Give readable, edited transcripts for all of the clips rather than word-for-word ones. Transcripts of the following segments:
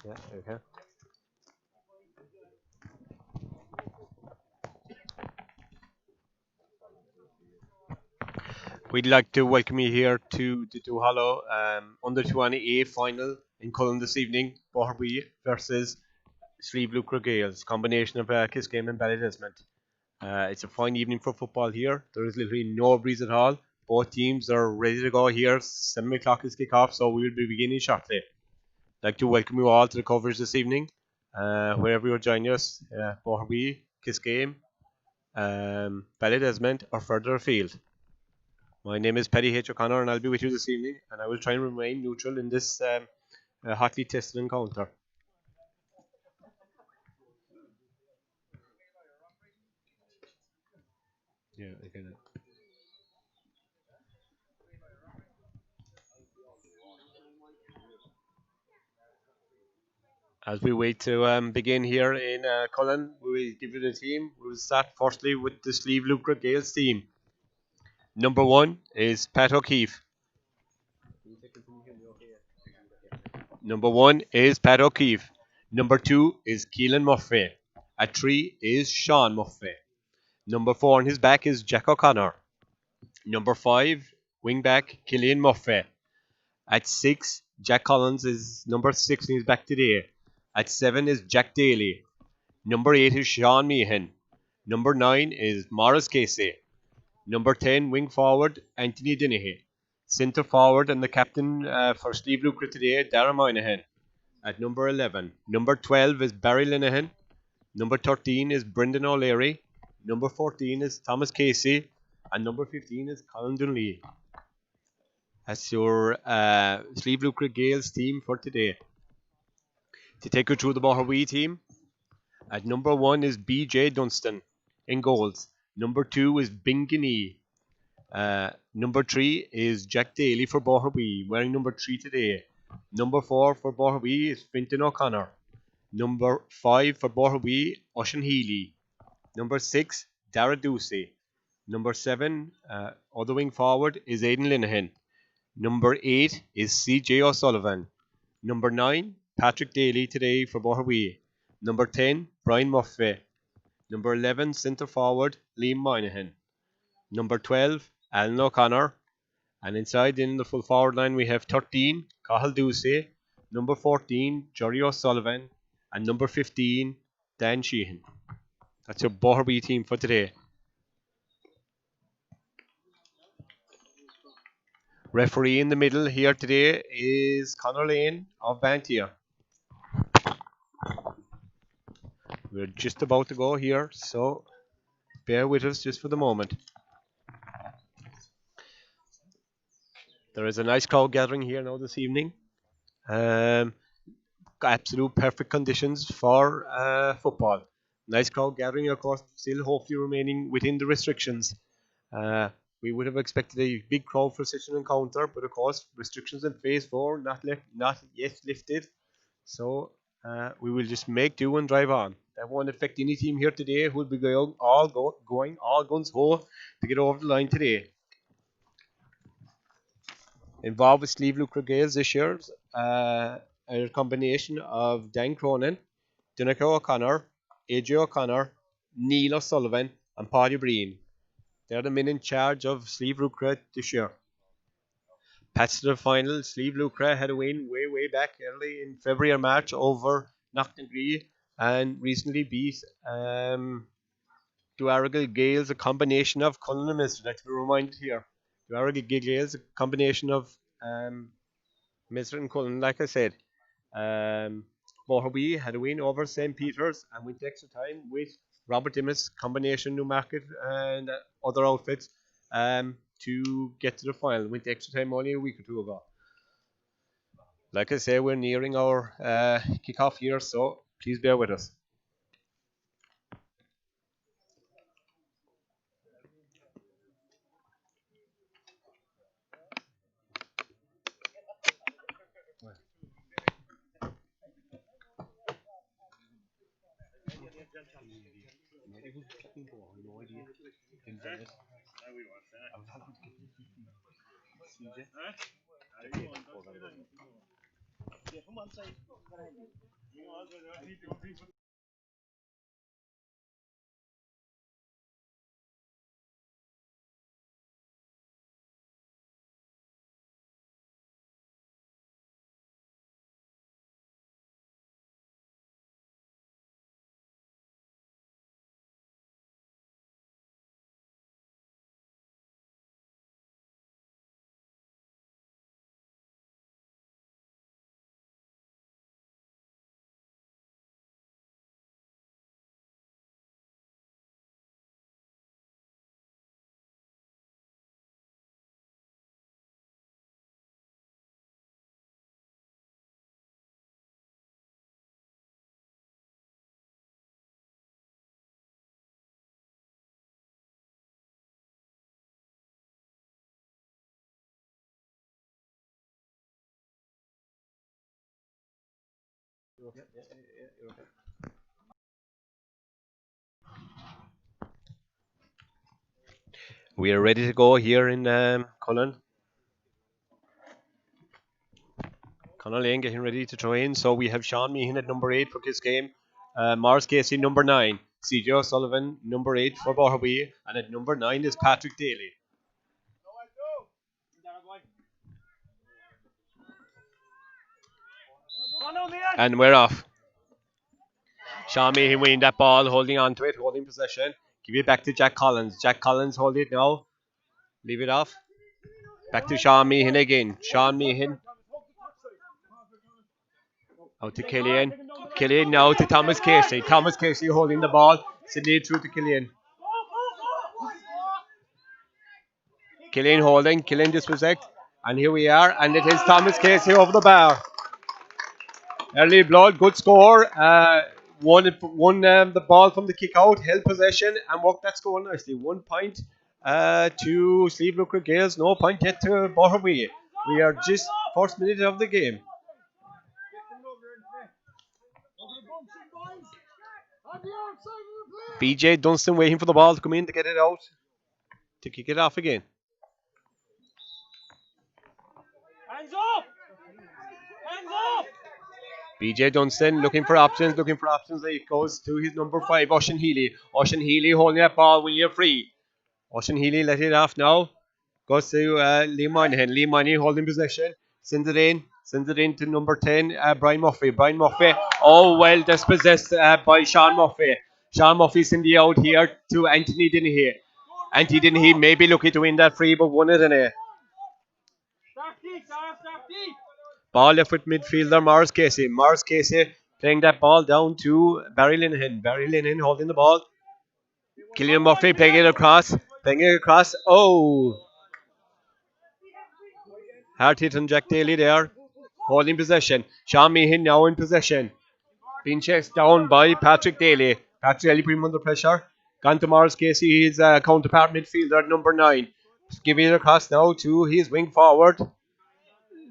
Yeah, okay. We'd like to welcome you here to the Duhallow under 20A final in Cullen this evening. Boherbue versus Slieve Lucre Gales, combination of Kisgame and Ballydesmond. It's a fine evening for football here. There is literally no breeze at all. Both teams are ready to go here. 7 o'clock is kick-off, so we will be beginning shortly. I'd like to welcome you all to the coverage this evening. Wherever you're joining us, Boherbue, Kisgame, Ballydesmond, or further afield. My name is Paddy H. O'Connor, and I'll be with you this evening, and I will try and remain neutral in this hotly tested encounter. Yeah, I get it. As we wait to begin here in Cullen, we will give you the team. We will start firstly with the Slieve Lucre Gales team. Number 1 is Pat O'Keefe. Number 1 is Pat O'Keefe. Number 2 is Keelan Murphy. At 3 is Sean Murphy. Number 4 on his back is Jack O'Connor. Number 5, wingback Killian Murphy. At 6, Jack Collins is number 6 and he's back today. At 7 is Jack Daly. Number 8 is Sean Meehan. Number 9 is Morris Casey. Number 10, wing forward Anthony Dennehy. Centre forward and the captain for Slieve Lucre today, Darren Moynihan. At number 11. Number 12 is Barry Linehan. Number 13 is Brendan O'Leary. Number 14 is Thomas Casey. And number 15 is Colin Dunley. That's your Slieve Lucre Gales team for today. To take you through the Boherbue team, at number 1 is BJ Dunstan in goals. Number 2 is Binginee. Number 3 is Jack Daly for Boherbue, wearing number 3 today. Number 4 for Boherbue is Fintan O'Connor. Number 5 for Boherbue, Ocean Healy. Number 6, Dara Ducey. Number 7, other wing forward, is Aidan Linehan. Number 8 is CJ O'Sullivan. Number 9, Patrick Daly today for Boherbue. Number 10, Brian Murphy. Number 11, centre forward, Liam Moynihan. Number 12, Alan O'Connor. And inside in the full forward line we have 13, Cahill Ducey. Number 14, Jerry O'Sullivan. And number 15, Dan Sheehan. That's your Boherbue team for today. Referee in the middle here today is Conor Lane of Bantier. We're just about to go here, so bear with us just for the moment. There is a nice crowd gathering here now this evening. Absolute perfect conditions for football. Nice crowd gathering, of course, still hopefully remaining within the restrictions. We would have expected a big crowd for such an encounter, but of course, restrictions in phase 4 not yet lifted. So we will just make do and drive on. That won't affect any team here today who will be going all guns ho to get over the line today. Involved with Slieve Lucre Gales this year, a combination of Dan Cronin, Dunico O'Connor, AJ O'Connor, Neil O'Sullivan, and Paddy Breen. They're the men in charge of Slieve Lucre this year. Past the final, Slieve Lucre had a win way back early in February or March over Knocknagree and recently beat Duhallow Gales, a combination of Cullen and Mister. Like to be reminded here. Duhallow Gales, a combination of Mister and Cullen, like I said. Boherbue had a win over St. Peter's and went to extra time with Robert Dimmis, combination Newmarket and other outfits to get to the final. Went to extra time only a week or two ago. Like I say, we're nearing our kick-off here, so please bear with us. We are ready to go here in Cullen. Conor Lane getting ready to throw in. So we have Sean Meehan at number 8 for this game. Mars Casey number 9. CJ O'Sullivan number 8 for Boherbue. And at number 9 is Patrick Daly. And we're off. Sean Meehan winning that ball, holding on to it, holding possession. Give it back to Jack Collins. Jack Collins hold it now. Leave it off. Back to Sean Meehan again. Sean Meehan. Out to Killian. Killian now to Thomas Casey. Thomas Casey holding the ball. Sydney through to Killian. Killian holding. Killian dispossessed. And here we are. And it is Thomas Casey over the bar. Early blood. Good score. Won the ball from the kick out. Held possession and worked that score nicely. 1 point to Slieve Looker Gales. No point yet to Boherbue. We are just first minute of the game. BJ Dunstan waiting for the ball to come in to get it out. To kick it off again. Hands up! Hands up! BJ Dunstan looking for options. It goes to his number 5, Ocean Healy. Ocean Healy holding that ball when you're free. Ocean Healy let it off now. Goes to Lee Moynihan. Lee Moynihan holding possession. Sends it in to number 10, Brian Murphy. Brian Murphy, oh well dispossessed by Sean Murphy. Sean Murphy sending it out here to Anthony Dennehy. Anthony Dennehy may be looking to win that free, but won it anyway. Ball left with midfielder Morris Casey. Morris Casey playing that ball down to Barry Linehan. Barry Linehan holding the ball. Killian Murphy playing it across. Oh! Hard hit on Jack Daly there. Holding possession. Sean Meehan now in possession. Being chased down by Patrick Daly. Patrick Daly put him under pressure. Gone to Morris Casey, his counterpart midfielder at number 9. Giving it across now to his wing forward,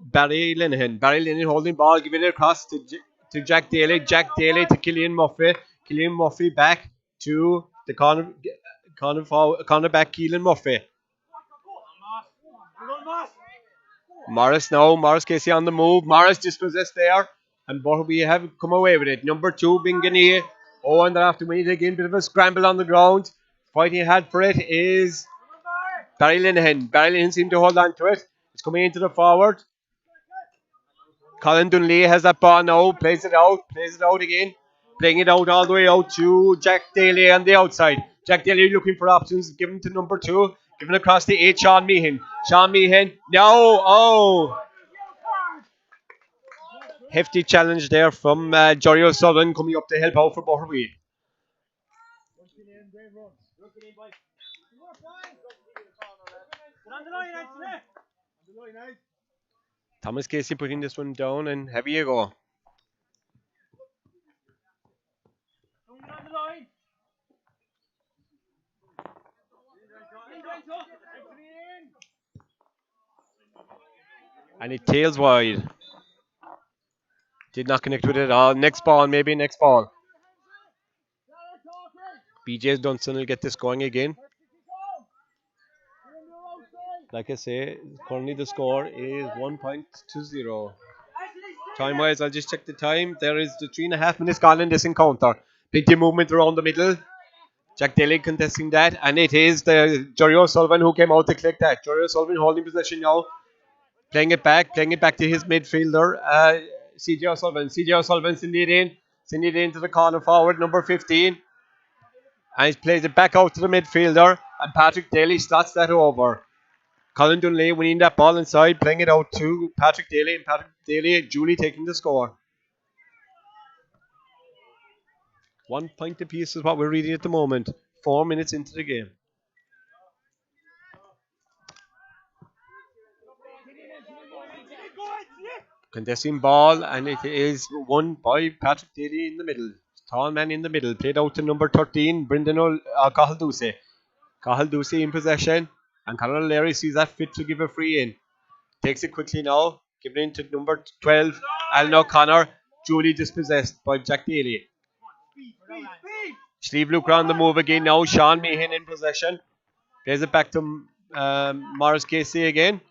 Barry Linehan. Barry Linehan holding ball, giving it across to Jack Daly. Jack Daly to Killian Murphy. Killian Murphy back to the cornerback Keelan Murphy. Morris now. Morris Casey on the move. Morris dispossessed there. And Boherbue have come away with it. Number 2, Bingani. Oh, and they're after winning again. Bit of a scramble on the ground. Fighting hard for it is Barry Linehan. Barry Linehan seemed to hold on to it. It's coming into the forward. Colin Dunlea has that ball now. Plays it out again. Playing it out all the way out to Jack Daly on the outside. Jack Daly looking for options. Given to number 2. Given across the 8, Sean Meehan. Sean Meehan. No. Oh. Hefty challenge there from Jory O'Sullivan coming up to help out for Boherbue. Thomas Casey putting this one down, and heavy you go. And it tails wide. Did not connect with it at all. Next ball. BJ Dunstan will get this going again. Like I say, currently the score is 1 point to 0. Time wise, I'll just check the time. There is the 3.5 minutes gone in this encounter. Big team movement around the middle. Jack Daly contesting that, and it is the Jerry O'Sullivan who came out to click that. Jerry O'Sullivan holding possession now, playing it back to his midfielder, CJ O'Sullivan. CJ O'Sullivan sending it in to the corner forward, number 15, and he plays it back out to the midfielder, and Patrick Daly slots that over. Colin Dunley winning that ball inside, playing it out to Patrick Daly, and Patrick Daly, Julie taking the score. 1 point apiece is what we're reading at the moment. 4 minutes into the game. Contesting ball, and it is won by Patrick Daly in the middle. Tall man in the middle. Played out to number 13, Brendan Cahill Ducey. Cahill Ducey in possession, and Conor O'Leary sees that fit to give a free in. Takes it quickly now, giving it to number 12, Alan O'Connor. Julie dispossessed by Jack Daly. Steve Luker on the move again now. Sean Meehan in possession. Plays it back to Morris Casey again.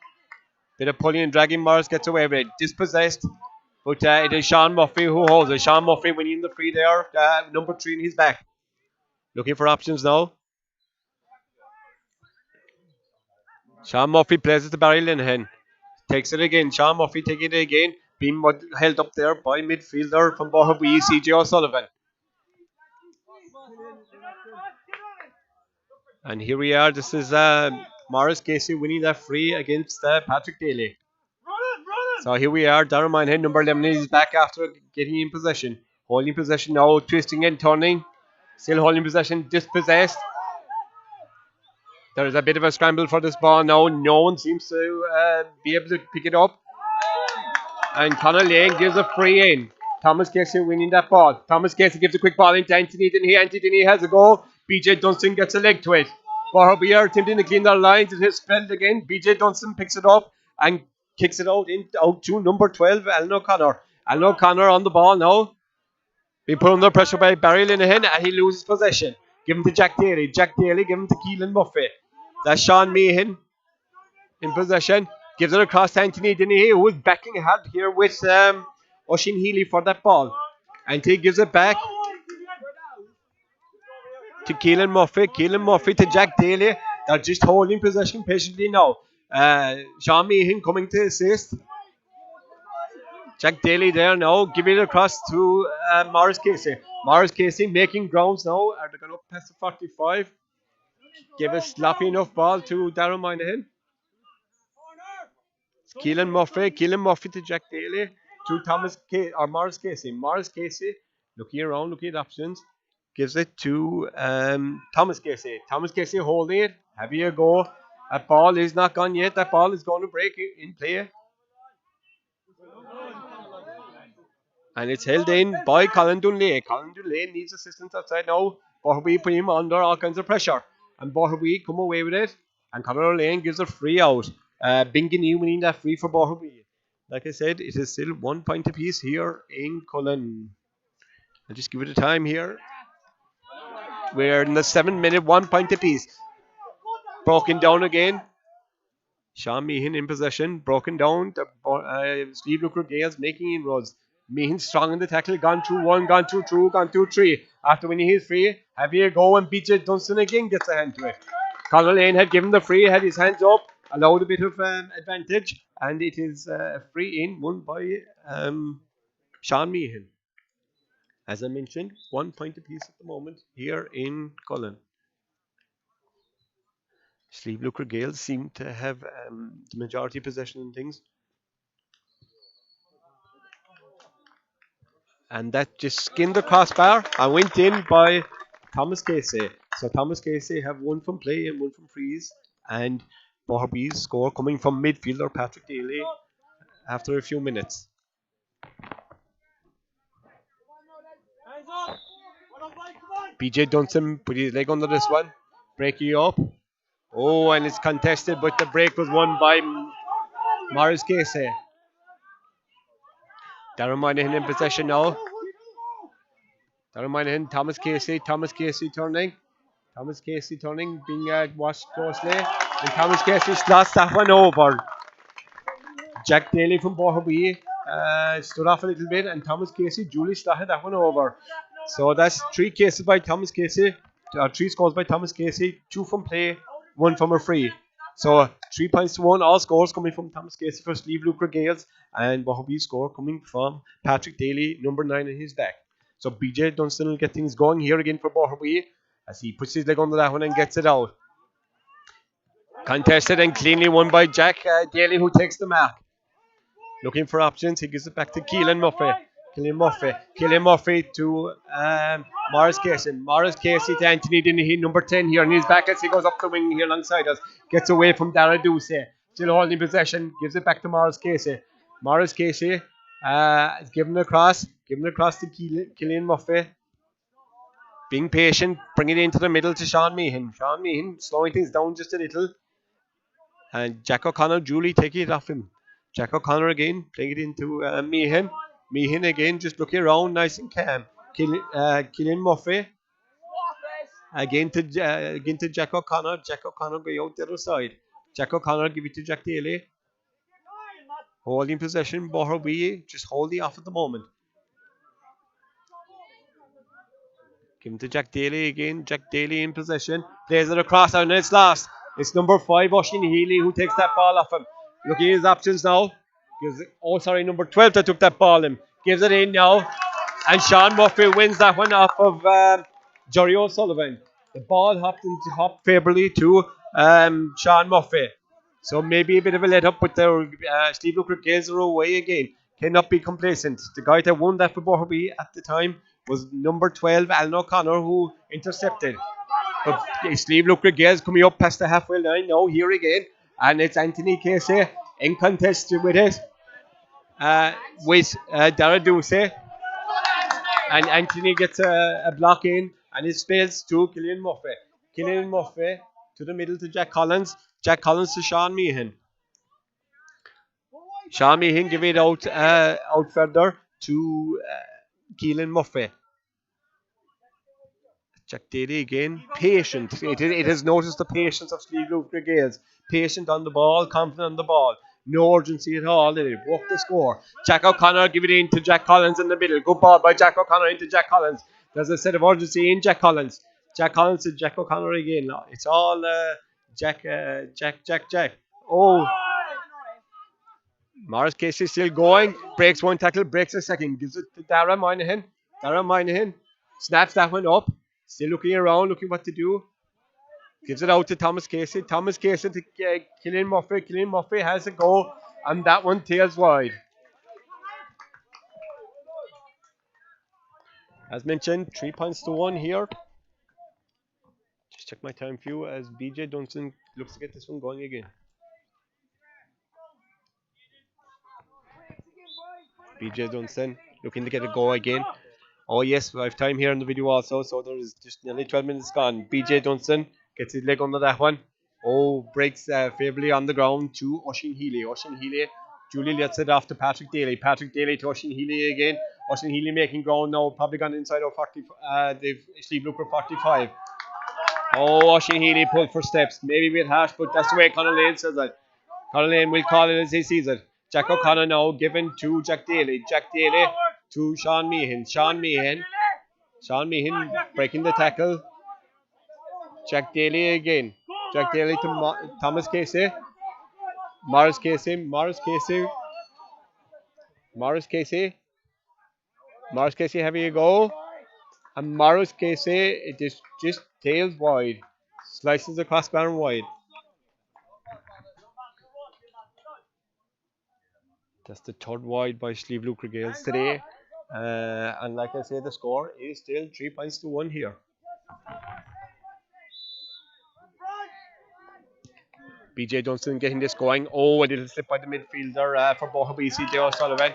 Bit of pulling and dragging. Morris gets away with it. Dispossessed. But it is Sean Murphy who holds it. Sean Murphy winning the free there. Number 3 in his back. Looking for options now. Sean Murphy plays it to Barry Linehan. Takes it again. Sean Murphy taking it again. Being held up there by midfielder from Boherbue, CJ O'Sullivan. And here we are. This is Morris Casey winning that free against Patrick Daly. So here we are. Darren Minehead, number 11, is back after getting in possession. Holding possession now, twisting and turning. Still holding possession, dispossessed. There is a bit of a scramble for this ball now. No one seems to be able to pick it up. And Conor Lane gives a free in. Thomas Casey winning that ball. Thomas Casey gives a quick ball into Anthony Denny. Anthony Denny has a goal. BJ Dunstan gets a leg to it. Boherbue are attempting to clean their lines. It is spelled again. BJ Dunstan picks it up and kicks it out to number 12, Alan O'Connor. Alan O'Connor on the ball now. Being put under pressure by Barry Linehan, and he loses possession. Give him to Jack Daly. Jack Daly give him to Keelan Murphy. That's Sean Meehan in possession. Gives it across to Anthony Denny, who is backing hard here with Oisin Healy for that ball. And he gives it back to Keelan Murphy. Keelan Murphy to Jack Daly. They're just holding possession patiently now. Sean Meehan coming to assist. Jack Daly there now, giving it across to Morris Casey. Morris Casey making grounds now. Are they going up past the 45? Give a sloppy enough ball to Darren Moynihan. Keelan Murphy to Jack Daly. To Morris Casey. Morris Casey looking around, looking at options. Gives it to Thomas Casey. Thomas Casey holding it. Having a go. That ball is not gone yet. That ball is going to break in play. And it's held in by Colin Dunley. Colin Dunley needs assistance outside now. Boherbue put him under all kinds of pressure. And Boherbue come away with it. And Conor Lane gives a free out. Bingini winning that free for Boherbue. Like I said, it is still 1 point apiece here in Cullen. I'll just give it a time here. We're in the 7 minute, 1 point apiece. Broken down again. Sean Meehan in possession. Broken down. Steve Luker Gales making inroads. Meehan strong in the tackle. Gone through 1, gone through 2, gone through 3. After winning his free, have a go, and BJ Dunstan again gets a hand to it. Conor Lane had given the free, had his hands up, allowed a bit of advantage, and it is a free in won by Sean Meehan. As I mentioned, 1 point apiece at the moment here in Cullen. Steve Luker Gales seem to have the majority possession in things. And that just skinned the crossbar and went in by Thomas Casey. So Thomas Casey have 1 from play and 1 from freeze. And Boherbue's score coming from midfielder Patrick Daly after a few minutes. BJ Dunstan put his leg under this one. Break you up. Oh, and it's contested, but the break was won by Morris Casey. Darren Moynihan in possession now. Darren Moynihan, Thomas Casey turning. Thomas Casey turning, being watched closely. And Thomas Casey slots that one over. Jack Daly from Boherbue stood off a little bit, and Thomas Casey duly slotted that one over. So that's 3 cases by Thomas Casey, 3 scores by Thomas Casey, 2 from play, 1 from a free. So 3 points to 1, all scores coming from Thomas Casey for Slieve Lucre Gales, and Boherbue score coming from Patrick Daly, number 9 in his back. So BJ Dunstan will get things going here again for Boherbue as he puts his leg under that one and gets it out. Contested and cleanly won by Jack Daly, who takes the mark. Looking for options, he gives it back to Keelan Murphy. Keelan Murphy to Morris Casey. Morris Casey to Anthony Dennehy, number 10 here, and he's back as he goes up the wing here alongside us. Gets away from Dara Duce. Still holding possession, gives it back to Morris Casey. Morris Casey is giving it across to Keelan Murphy. Being patient, bringing it into the middle to Sean Meehan. Sean Meehan slowing things down just a little. And Jack O'Connor duly taking it off him. Jack O'Connor again, playing it into Meehan. Meehan again, just looking around, nice and calm. Killian Murphy. Again to Jack O'Connor. Jack O'Connor go out the other side. Jack O'Connor give it to Jack Daly. Holding possession, Boherbue just holding off at the moment. Give him to Jack Daly again. Jack Daly in possession. Plays it across and it's lost. It's number 5, Oisin Healy, who takes that ball off him. Looking at his options now. Number 12 that took that ball in. Gives it in now. And Sean Murphy wins that one off of Jerry O'Sullivan. The ball hopped favourably to Sean Murphy. So maybe a bit of a let up, but Steve Lucre Gales are away again. Cannot be complacent. The guy that won that for Boherbue at the time was number 12, Alan O'Connor, who intercepted. But Steve Lucre Gales coming up past the halfway line now, here again. And it's Anthony Casey in contest with it. With Dara Duce. And Anthony gets a block in, and it spills to Killian Murphy. Killian Murphy to the middle to Jack Collins. Jack Collins to Sean Meehan. Sean Meehan give it out further to Keelan Murphy. Jack Daly again, patient. It has noticed the patience of Slieve Lucre Gales. Patient on the ball, confident on the ball. No urgency at all. They broke the score. Jack O'Connor give it in to Jack Collins in the middle. Good ball by Jack O'Connor into Jack Collins. There's a set of urgency in Jack Collins. Jack Collins to Jack O'Connor again. It's all Jack. Oh. Morris Casey still going. Breaks one tackle, breaks a second. Gives it to Dara Moynihan. Snaps that one up. Still looking around, looking what to do. Gives it out to Thomas Casey. Thomas Casey to Killian Murphy. Killian Murphy has a go, and that one tails wide. As mentioned, 3 points to 1 here. Just check my time view as BJ Dunstan looks to get this one going again. BJ Dunstan looking to get a go again. Oh yes, I have time here in the video also, so there is just nearly 12 minutes gone. BJ Dunstan gets his leg under that one. Oh, breaks favourably on the ground to Oisin Healy. Oisin Healy, Julie lets it off to Patrick Daly. Patrick Daly to Oisin Healy again. Oisin Healy making ground now, probably gone inside of 40, Steve Lucre 45. Oh, Oisin Healy pulled for steps. Maybe a bit harsh, but that's the way Conor Lane says it. Conor Lane will call it as he sees it. Jack O'Connor now given to Jack Daly. Jack Daly to Sean Meehan. Sean Meehan breaking the tackle. Jack Daly again. Jack Daly to Thomas Casey. Morris Casey. Morris Casey having a go. And Morris Casey, it is just tails wide. Slices the crossbar wide. That's the third wide by Slieve Lucre Gales today. And like I say, the score is still 3 points to 1 here. BJ Dunstan getting this going. Oh, a little slip by the midfielder for Boherbue, CJ O'Sullivan.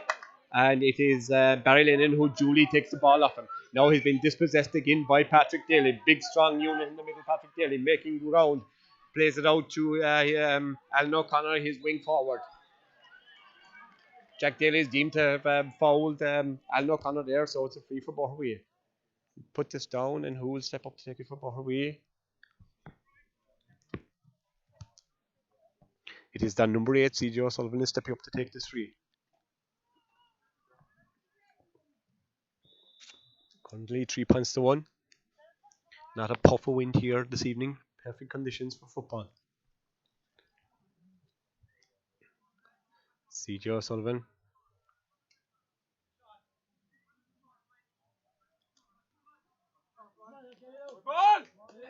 And it is Barry Lennon who duly takes the ball off him. Now he's been dispossessed again by Patrick Daly. Big strong unit in the middle, Patrick Daly making ground. Plays it out to Alan O'Connor, his wing forward. Jack Daly is deemed to have fouled Alan O'Connor there, so it's a free for Boherbue. Put this down, and who will step up to take it for Boherbue? It is that number 8, CJ O'Sullivan, is stepping up to take this free. Only 3 points to 1. Not a puff of wind here this evening. Perfect conditions for football. CJ O'Sullivan.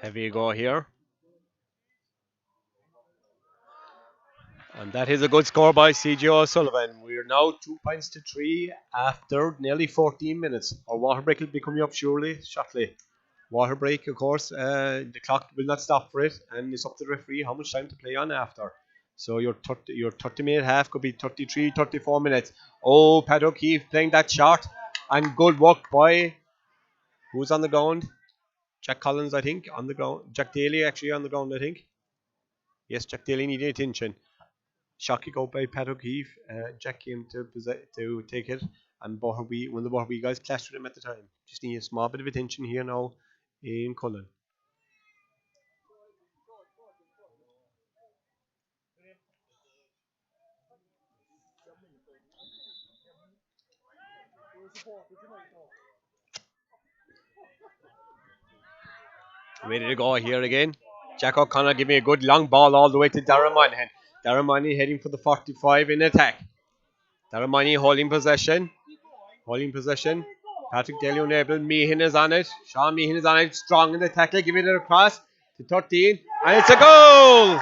Heavy go here. And that is a good score by CJ O'Sullivan. We are now 2 points to 3 after nearly 14 minutes. Our water break will be coming up shortly. Water break, of course. The clock will not stop for it, and it's up to the referee how much time to play on after. So your 30-minute half could be 33, 34 minutes. Oh, Pat O'Keefe playing that shot, and good work by who's on the ground? Jack Collins, I think, on the ground. Jack Daly actually on the ground, I think. Yes, Jack Daly needed attention. Shot kick out by Pat O'Keefe. Jack came to take it, and one of the Boherbue guys clashed with him at the time. Just need a small bit of attention here now in Cullen. Ready to go here again. Jack O'Connor giving a good long ball all the way to Darren Moynihan. Darren Moynihan heading for the 45 in attack. Darren Moynihan holding possession. Patrick Daly unable. Meehan is on it. Sean Meehan is on it. Strong in the tackle. Giving it across to 13. And it's a goal!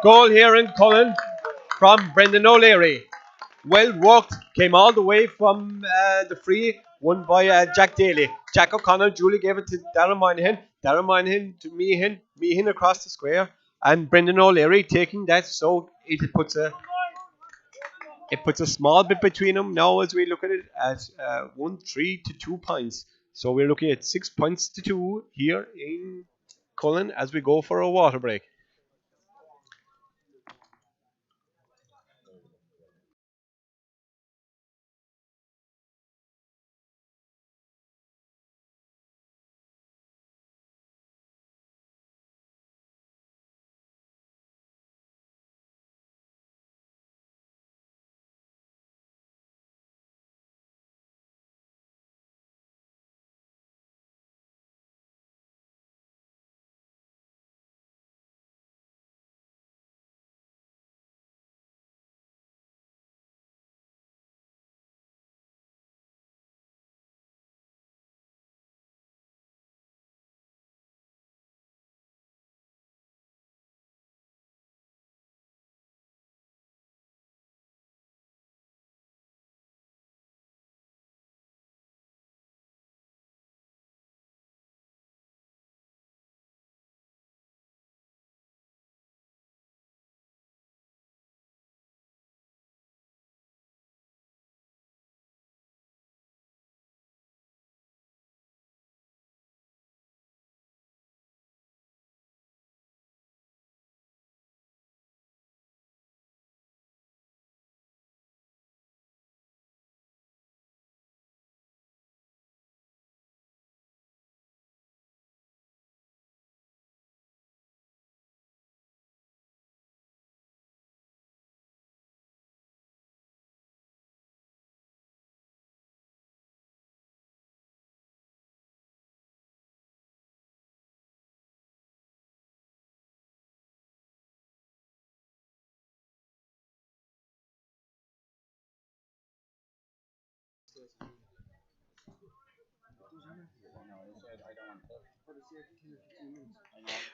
Goal here in Cullen from Brendan O'Leary. Well worked. Came all the way from the free. Won by Jack Daly. Jack O'Connor. Julie gave it to Darren Moynihan. Darren Moynihan to Meehan. Meehan across the square. And Brendan O'Leary taking that. So it puts a small bit between them now as we look at it at 1-3 to 2 points. So we're looking at 6 points to 2 here in Cullen as we go for a water break.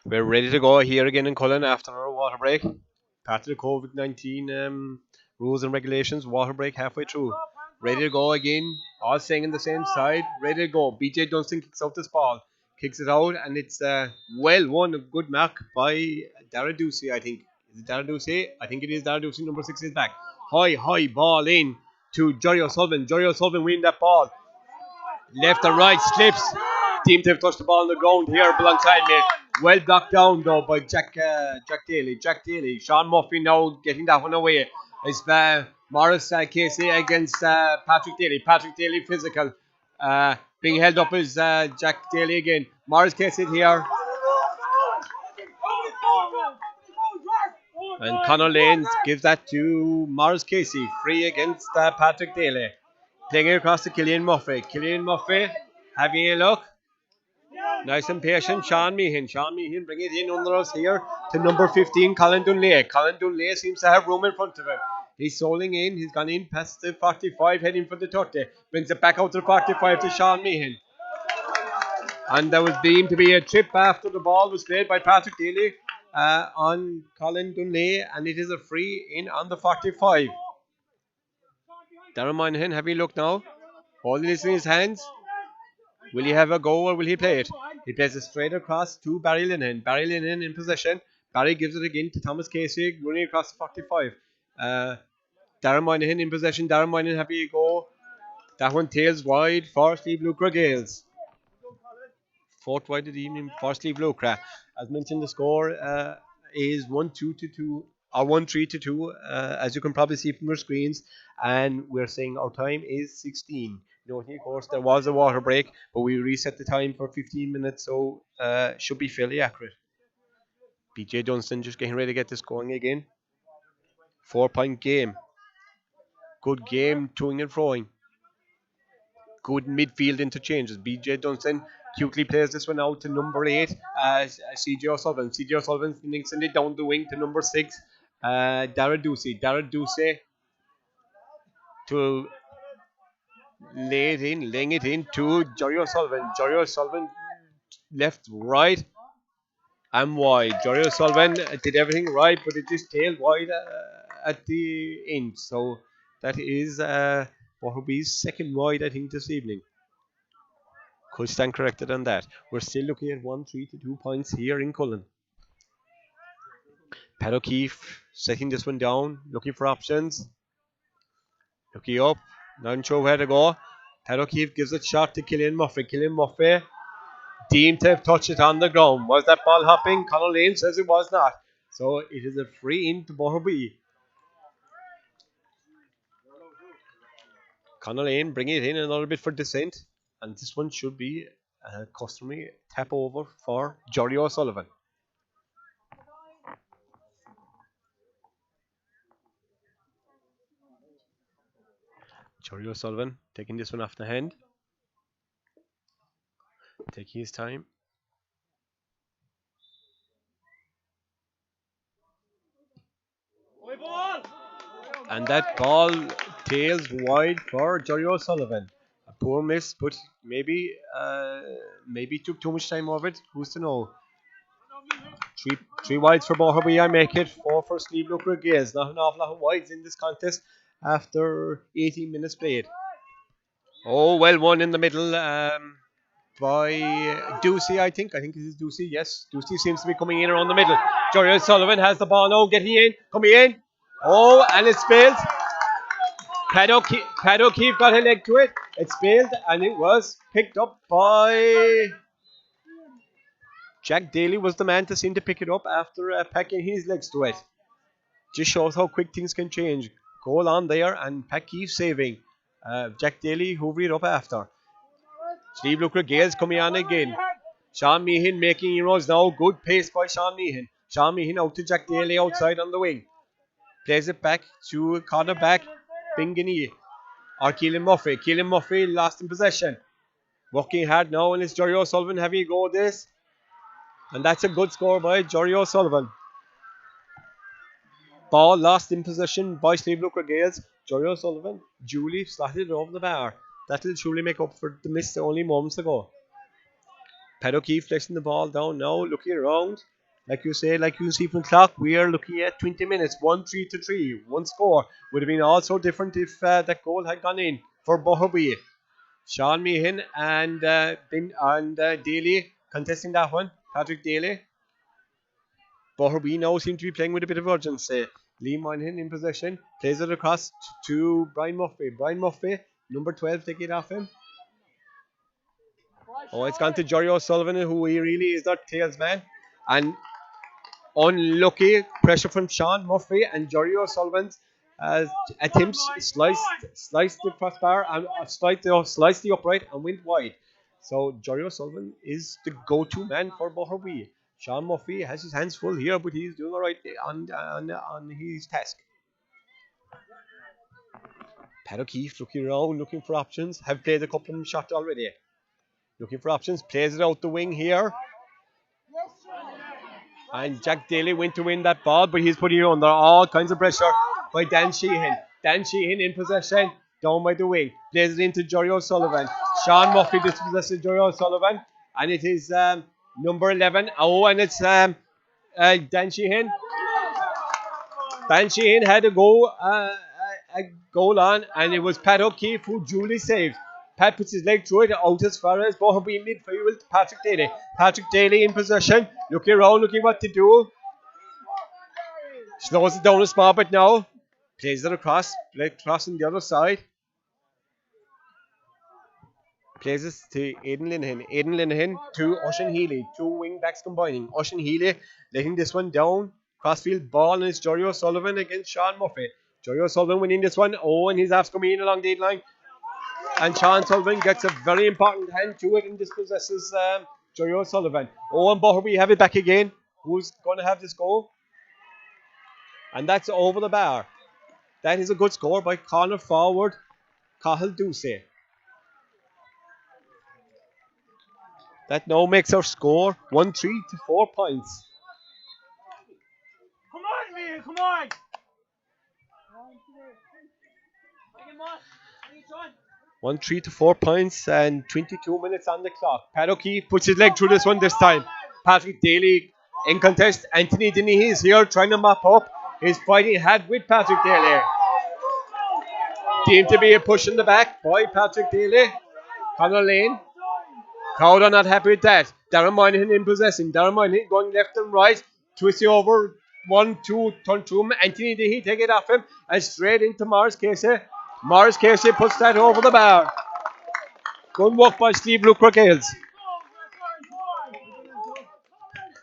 We're ready to go here again in Cullen after our water break. Part of the COVID-19 rules and regulations, water break halfway through. Ready to go again, all staying in the same side. Ready to go. BJ Dunstan kicks out this ball. Kicks it out, and it's well won. A good mark by Dara Ducey, I think. Is it Dara Ducey? I think it is Dara Ducey. Number 6 is back. High ball in to Jerry O'Sullivan. Jerry O'Sullivan winning that ball. Left and right slips. Team to have touched the ball on the ground here alongside me. Well blocked down though by Jack Daly. Sean Murphy now getting that one away. It's Morris Casey against Patrick Daly. Patrick Daly physical. Being held up is Jack Daly again. Morris Casey here. And Conor Lane gives that to Morris Casey. Free against Patrick Daly. Playing it across to Killian Murphy. Killian Murphy Having a look. Nice and patient, Sean Meehan. Sean Meehan, bring it in under us here to number 15, Colin Dunlea. Colin Dunlea seems to have room in front of him. He's soling in. He's gone in past the 45, heading for the 30. Brings it back out to the 45 to Sean Meehan. And there was deemed to be a trip after the ball was played by Patrick Daly on Colin Dunlea, and it is a free in on the 45. Darren Moynihan, have a look now. Holding this in his hands. Will he have a go or will he play it? He plays it straight across to Barry Linehan. Barry Linehan in possession. Barry gives it again to Thomas Casey, running across the 45. Darren Moynihan in possession. Darren Moynihan having a go. That one tails wide for Steve Lucra Gales. Fourth wide of the evening for Steve Lucra. As mentioned, the score is 1-2 to 2 or 1-3 to 2, as you can probably see from your screens. And we're saying our time is 16. Noting, of course, there was a water break, but we reset the time for 15 minutes, so should be fairly accurate. BJ Dunstan just getting ready to get this going again. 4-point game. Good game, toing and froing. Good midfield interchanges. BJ Dunstan cutely plays this one out to number 8, CJ O'Sullivan. CJ O'Sullivan send it down the wing to number 6, Dara Ducey. Dara Ducey to laying it in to Jerry O'Sullivan. Jerry O'Sullivan left, right, and wide. Jerry O'Sullivan did everything right, but it just tailed wide at the end. So that is Boherbue's second wide, I think, this evening. Could stand corrected on that. We're still looking at 1-3 to 2 points here in Cullen. Pat O'Keefe setting this one down, looking for options. Looking up, not sure where to go. Pat O'Keefe gives a shot to Killian Murphy. Killian Murphy deemed to have touched it on the ground. Was that ball hopping? Conor Lane says it was not. So it is a free in to Boherbue. Conor Lane bringing it in a little bit for descent. And this one should be a customary tap over for Jerry O'Sullivan. Jerry O'Sullivan taking this one off the hand. Taking his time. And that ball tails wide for Jerry O'Sullivan. A poor miss, but maybe took too much time over it. Who's to know? Three wides for Boherbue. I make it 4 for Steve Lucra Gales. Not an awful lot of wides in this contest after 18 minutes played. Oh, well won in the middle by Ducey, I think. I think this is Ducey. Yes, Ducey seems to be coming in around the middle. Jerry O'Sullivan has the ball now, getting in, coming in. Oh, and it spilled. Pat O'Keefe got a leg to it. It spilled, and it was picked up by Jack Daly. Was the man to seem to pick it up after packing his legs to it. Just shows how quick things can change. Goal on there, and Pat Keefe saving. Jack Daly hoovered it up after. Steve Lucra Gales coming on again. Sean Meehan making inroads now. Good pace by Sean Meehan. Sean Meehan out to Jack Daly outside on the wing. Plays it back to cornerback Bingani or Keelan Murphy. Keelan Murphy lost in possession. Working hard now, and it's Jerry O'Sullivan having a go at this. And that's a good score by Jerry O'Sullivan. Ball lost in possession by Steve Lucra Gales. Jerry O'Sullivan duly slotted it over the bar. That'll truly make up for the miss only moments ago. Pat O'Keefe flexing the ball down now, looking around. Like you can see from the clock, we are looking at 20 minutes, 1-3 to 3. One score would have been also different if that goal had gone in for Boherbue. Sean Meehan and Daly contesting that one. Patrick Daly. Boherbue now seem to be playing with a bit of urgency. Lee Moynihan in possession, plays it across to Brian Murphy. Brian Murphy, number 12, take it off him. Oh, it's gone to Jerry O'Sullivan, who he really is not tails man. And unlucky pressure from Sean Murphy, and Jerry O'Sullivan's attempts sliced the crossbar and sliced the upright and went wide. So Jerry O'Sullivan is the go-to man for Boherbue. Sean Murphy has his hands full here, but he's doing all right on his task. Pat O'Keefe looking around, looking for options. Have played a couple of shots already. Looking for options. Plays it out the wing here. And Jack Daly went to win that ball, but he's putting you under all kinds of pressure by Dan Sheehan. Dan Sheehan in possession, down by the wing. Plays it into Jory O'Sullivan. Sean Murphy dispossesses Jory O'Sullivan. And it is number 11. Oh, and it's Dan Sheehan. Dan Sheehan had a goal on, and it was Pat O'Keefe who duly saved. Pat puts his leg through it out as far as Boherbue midfield. Patrick Daly. Patrick Daly in possession. Looking around, looking what to do. Slows it down a small bit now. Plays it across. Crossing the other side. Plays it to Aidan Linehan. Aidan Linehan to Ocean Healy. Two wing backs combining. Ocean Healy letting this one down. Crossfield ball, and it's Jory O'Sullivan against Sean Murphy. Jory O'Sullivan winning this one. Oh, and his half's coming in along the line. And Sean Sullivan gets a very important hand to it and dispossesses Jory O'Sullivan. Oh, and Boherbue have it back again. Who's going to have this goal? And that's over the bar. That is a good score by corner forward Cahill Ducey. That now makes our score 1-3 to 4 points. Come on, man, come on! 1-3 to 4 points and 22 minutes on the clock. Pat O'Keefe puts his leg through this one this time. Patrick Daly in contest. Anthony Dennehy is here trying to mop up. He's fighting hard with Patrick Daly. Deemed to be a push in the back by Patrick Daly. Conor Lane. Crowd are not happy with that. Darren Moynihan in possession. Darren Moynihan going left and right. Twisting over. 1-2, turn to him. Anthony Dennehy take it off him and straight into Morris Casey. Morris Casey puts that over the bar. Good work by Steve Lucre Gales.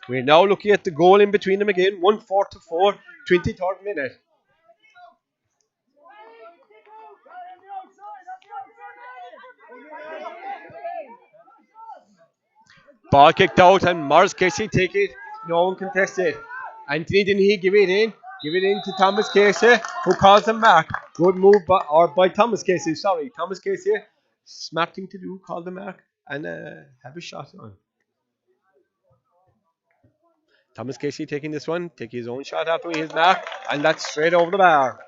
We're now looking at the goal in between them again. 1-4 to 4, 23rd minute. Ball kicked out and Morris Casey take it. No one contested. Anthony Dennehy give it in. Give it in to Thomas Casey, who calls a mark. Good move by Thomas Casey. Sorry, Thomas Casey. Smart thing to do, call the mark and have a shot on. Thomas Casey taking this one, take his own shot after his mark, and that's straight over the bar.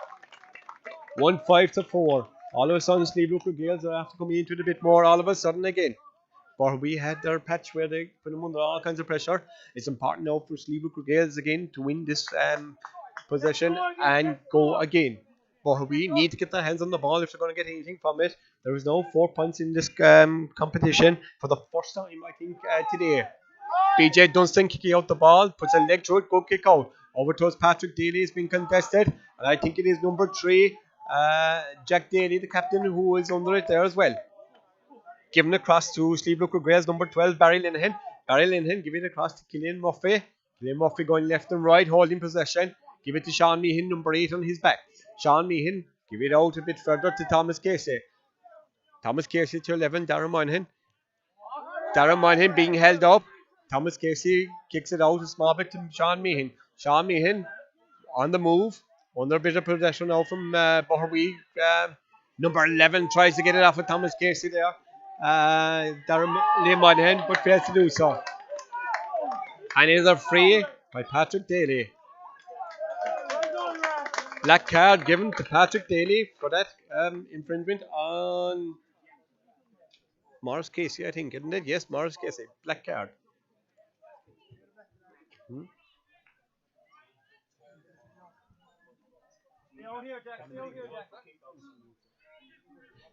1-5 to 4. All of a sudden, Steve Lucre Gales are after coming into it a bit more. All of a sudden again. But we had their patch where they put them under all kinds of pressure. It's important now for Steve Lucre Gales again to win this possession and go again. But we need to get their hands on the ball if they're going to get anything from it. There is now 4 points in this competition for the first time, I think, today. BJ Dunstan kicking out the ball, puts a leg through it, good kick out. Over towards Patrick Daly is being contested, and I think it is number 3, Jack Daly, the captain, who is under it there as well. Given across to Steve Lucre Gales, number 12, Barry Linehan. Barry Linehan giving it across to Killian Murphy. Killian Murphy going left and right, holding possession. Give it to Sean Meehan, number 8 on his back. Sean Meehan, give it out a bit further to Thomas Casey. Thomas Casey to 11, Darren Moynihan. Darren Moynihan being held up. Thomas Casey kicks it out a small bit to Sean Meehan. Sean Meehan on the move. Under a bit of possession now from Boherbue. Number 11 tries to get it off of Thomas Casey there. Darren Moynihan, but fails to do so. And it is a free by Patrick Daly. Black card given to Patrick Daly for that infringement on Morris Casey, I think, isn't it? Yes, Morris Casey. Black card.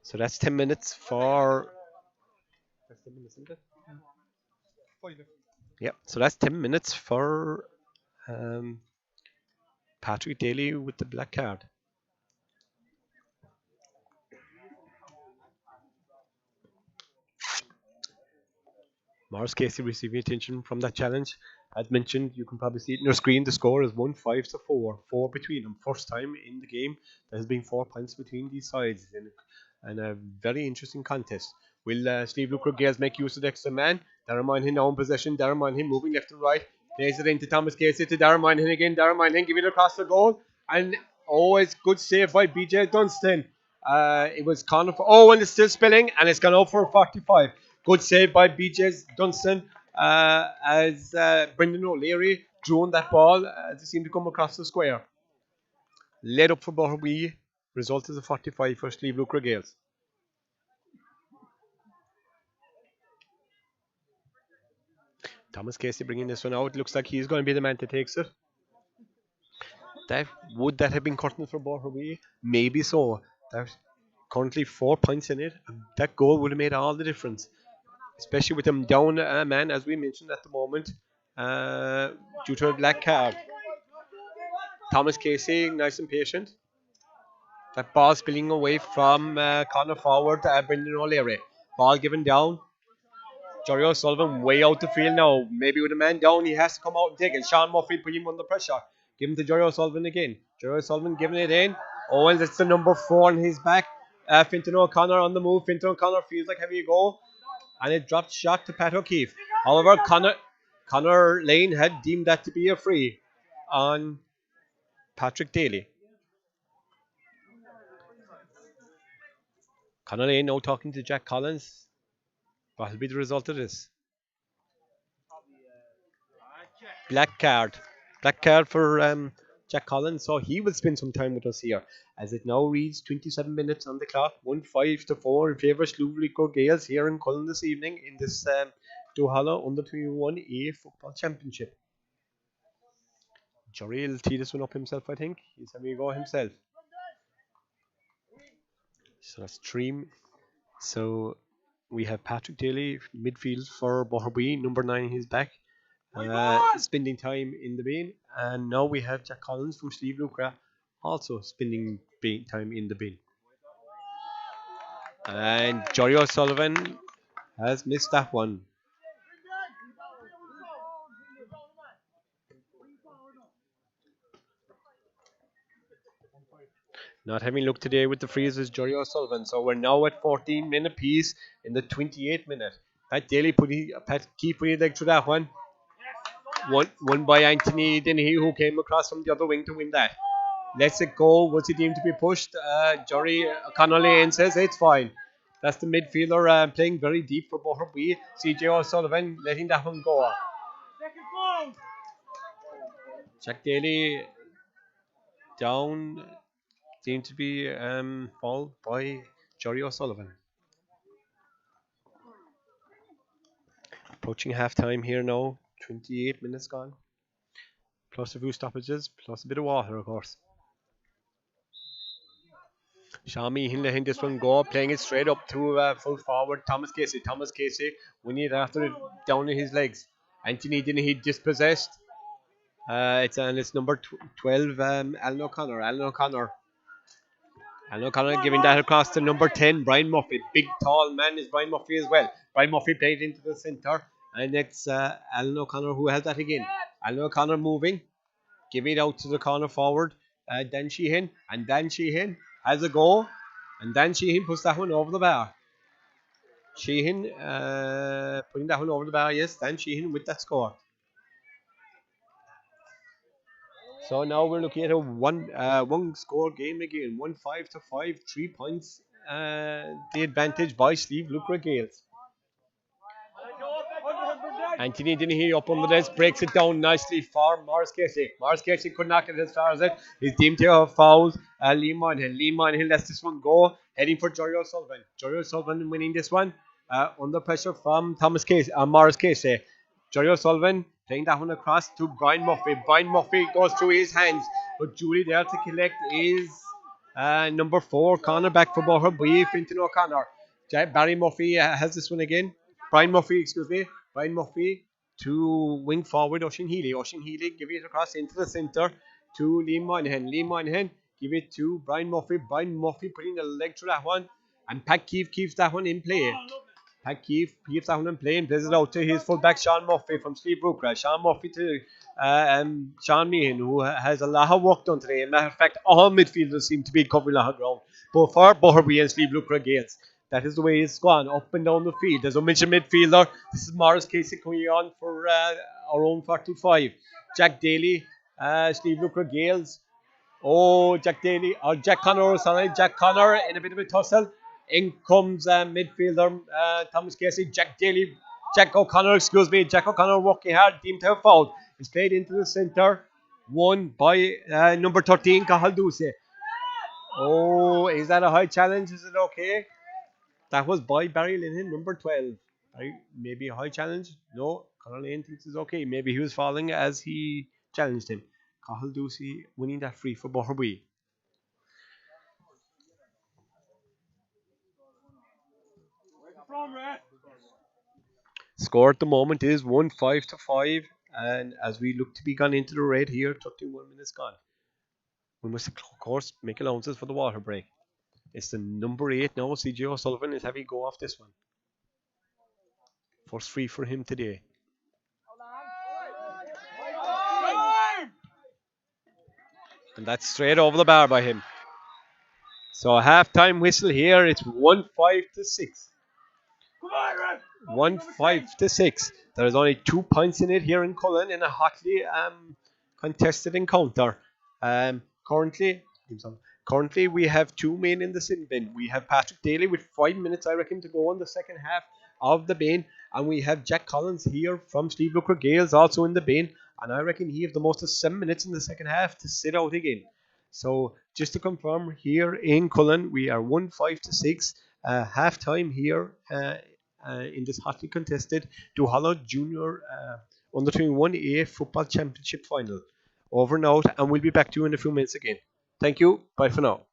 So that's 10 minutes for... That's 10 minutes, isn't it? Yep, so that's 10 minutes for Patrick Daly with the black card. Morris Casey receiving attention from that challenge. As mentioned, you can probably see it on your screen. The score is 1-5 to 4. 4 between them. First time in the game there has been 4 points between these sides. And a very interesting contest. Will Steve Lucre Gales make use of the extra man? Darren Moynihan now in possession. Darren Moynihan moving left and right. Plays it into Thomas Casey to Darren Moynihan again. Darren Moynihan giving it across the goal. And it's good save by BJ Dunstan. It was Conor. And it's still spilling. And it's gone out for a 45. Good save by BJ Dunstan as Brendan O'Leary drew on that ball as it seemed to come across the square. Led up for Boherbue. Result is a 45 for Slieve Lucre Gales. Thomas Casey bringing this one out. Looks like he's going to be the man to take it. Would that have been curtain for Boherbue? Maybe so. There's currently 4 points in it. That goal would have made all the difference, especially with them down a man, as we mentioned at the moment, due to a black card. Thomas Casey, nice and patient. That ball spilling away from corner forward Brendan O'Leary. Ball given down. Jerry O'Sullivan way out the field now. Maybe with a man down, he has to come out and take it. Sean Murphy put him under pressure. Give him to Jerry O'Sullivan again. Jerry O'Sullivan giving it in. Oh, and it's the number 4 on his back. Fintan O'Connor on the move. Fintan O'Connor feels like having a go. And it dropped shot to Pat O'Keefe. However, Connor Lane had deemed that to be a free on Patrick Daly. Connor Lane now talking to Jack Collins. What will be the result of this? Black card. Black card for Jack Collins. So he will spend some time with us here. As it now reads 27 minutes on the clock. 1-5 in favour of Slieve Lucre Gales here in Cullen this evening in this Duhallow Under-21A Football Championship. Jerry will tee this one up himself, I think. He's having a go himself. So that's Stream. So we have Patrick Daly, midfield for Boherbue, number 9 in his back, spending time in the bin. And now we have Jack Collins from Slieve Lucre, also spending time in the bin. And Jerry O'Sullivan has missed that one. Not having looked today with the frees is Jerry O'Sullivan. So we're now at 14-minute piece in the 28th minute. Pat Keefe put his leg through that one. Won by Anthony Dennehy, who came across from the other wing to win that. Lets it go. Was he deemed to be pushed? Jerry Connolly says it's fine. That's the midfielder playing very deep for Boherbue. CJ O'Sullivan letting that one go. Jack Daly down. Seemed to be fouled by Jerry O'Sullivan. Approaching half time here now. 28 minutes gone. Plus a few stoppages, plus a bit of water, of course. Sean Meehan letting this one go, playing it straight up to full forward Thomas Casey. Thomas Casey winning it after it down in his legs. Anthony Dennehy dispossessed. It's number 12, Alan O'Connor. Alan O'Connor giving that across to number 10, Brian Murphy. Big, tall man is Brian Murphy as well. Brian Murphy played into the centre. And it's Alan O'Connor who held that again. Alan O'Connor moving. Giving it out to the corner forward. Dan Sheehan. And Dan Sheehan has a go. And Dan Sheehan puts that one over the bar. Sheehan putting that one over the bar. Yes, Dan Sheehan with that score. So now we're looking at a one score game again. 1-5, 3 points. The advantage by Slieve Lucre Gales. Anthony Dennehy up on the desk, breaks it down nicely for Morris Casey. Morris Casey could not get as far as it. He's deemed to have fouled Liam Moynihan. Liam Moynihan lets this one go, heading for Jerry O'Sullivan. Jerry O'Sullivan winning this one under pressure from Morris Casey. Jerry O'Sullivan playing that one across to Brian Murphy. Brian Murphy goes through his hands, but Julie there to collect is number 4, cornerback for Boherbue, Fintan O'Connor. Barry Murphy has this one again. Brian Murphy to wing forward Oisin Healy. Oisin Healy giving it across into the centre to Liam Moynihan. Liam Moynihan give it to Brian Murphy. Brian Murphy putting the leg through that one. And Pat Keefe keeps that one in play. Pat Keefe keeps that one in play and plays it out to his fullback Sean Murphy from Slieve Lucre. Sean Murphy to Sean Meehan, who has a lot of work done today. As a matter of fact, all midfielders seem to be covering a lot of ground. Both for Boherbue and Slieve Lucre Gales. That is the way it's gone, up and down the field. As I mentioned, midfielder, this is Morris Casey coming on for our own 45. Jack Daly, Slieve Lucre Gales. Oh, Jack Connor in a bit of a tussle. In comes midfielder Thomas Casey, Jack O'Connor, excuse me. Jack O'Connor working hard, deemed to have fouled. It's played into the centre, won by number 13, Kahalduse. Oh, is that a high challenge? Is it okay? That was by Barry Linton, number 12. Maybe a high challenge? No, Conor Lane thinks it's okay. Maybe he was falling as he challenged him. Kahalduse winning that free for Boherbue. Score at the moment is 1-5 to 5. And as we look to be gone into the red here, 31 minutes gone. We must, of course, make allowances for the water break. It's the number 8 now. CJ O'Sullivan is having go off this one. First free for him today. And that's straight over the bar by him. So a half-time whistle here. It's 1-5 to 6. 1-5 to 6. There's only 2 points in it here in Cullen in a hotly contested encounter. Currently, currently we have 2 men in the sin bin. We have Patrick Daly with 5 minutes, I reckon, to go in the second half of the bin, and we have Jack Collins here from Steve Looker Gales also in the bin, and I reckon he have the most of 7 minutes in the second half to sit out again. So just to confirm, here in Cullen we are 1-5 to 6. Half time here in this hotly contested Duhallow Junior Under 21A Football Championship final. Over and out, and we'll be back to you in a few minutes again. Thank you. Bye for now.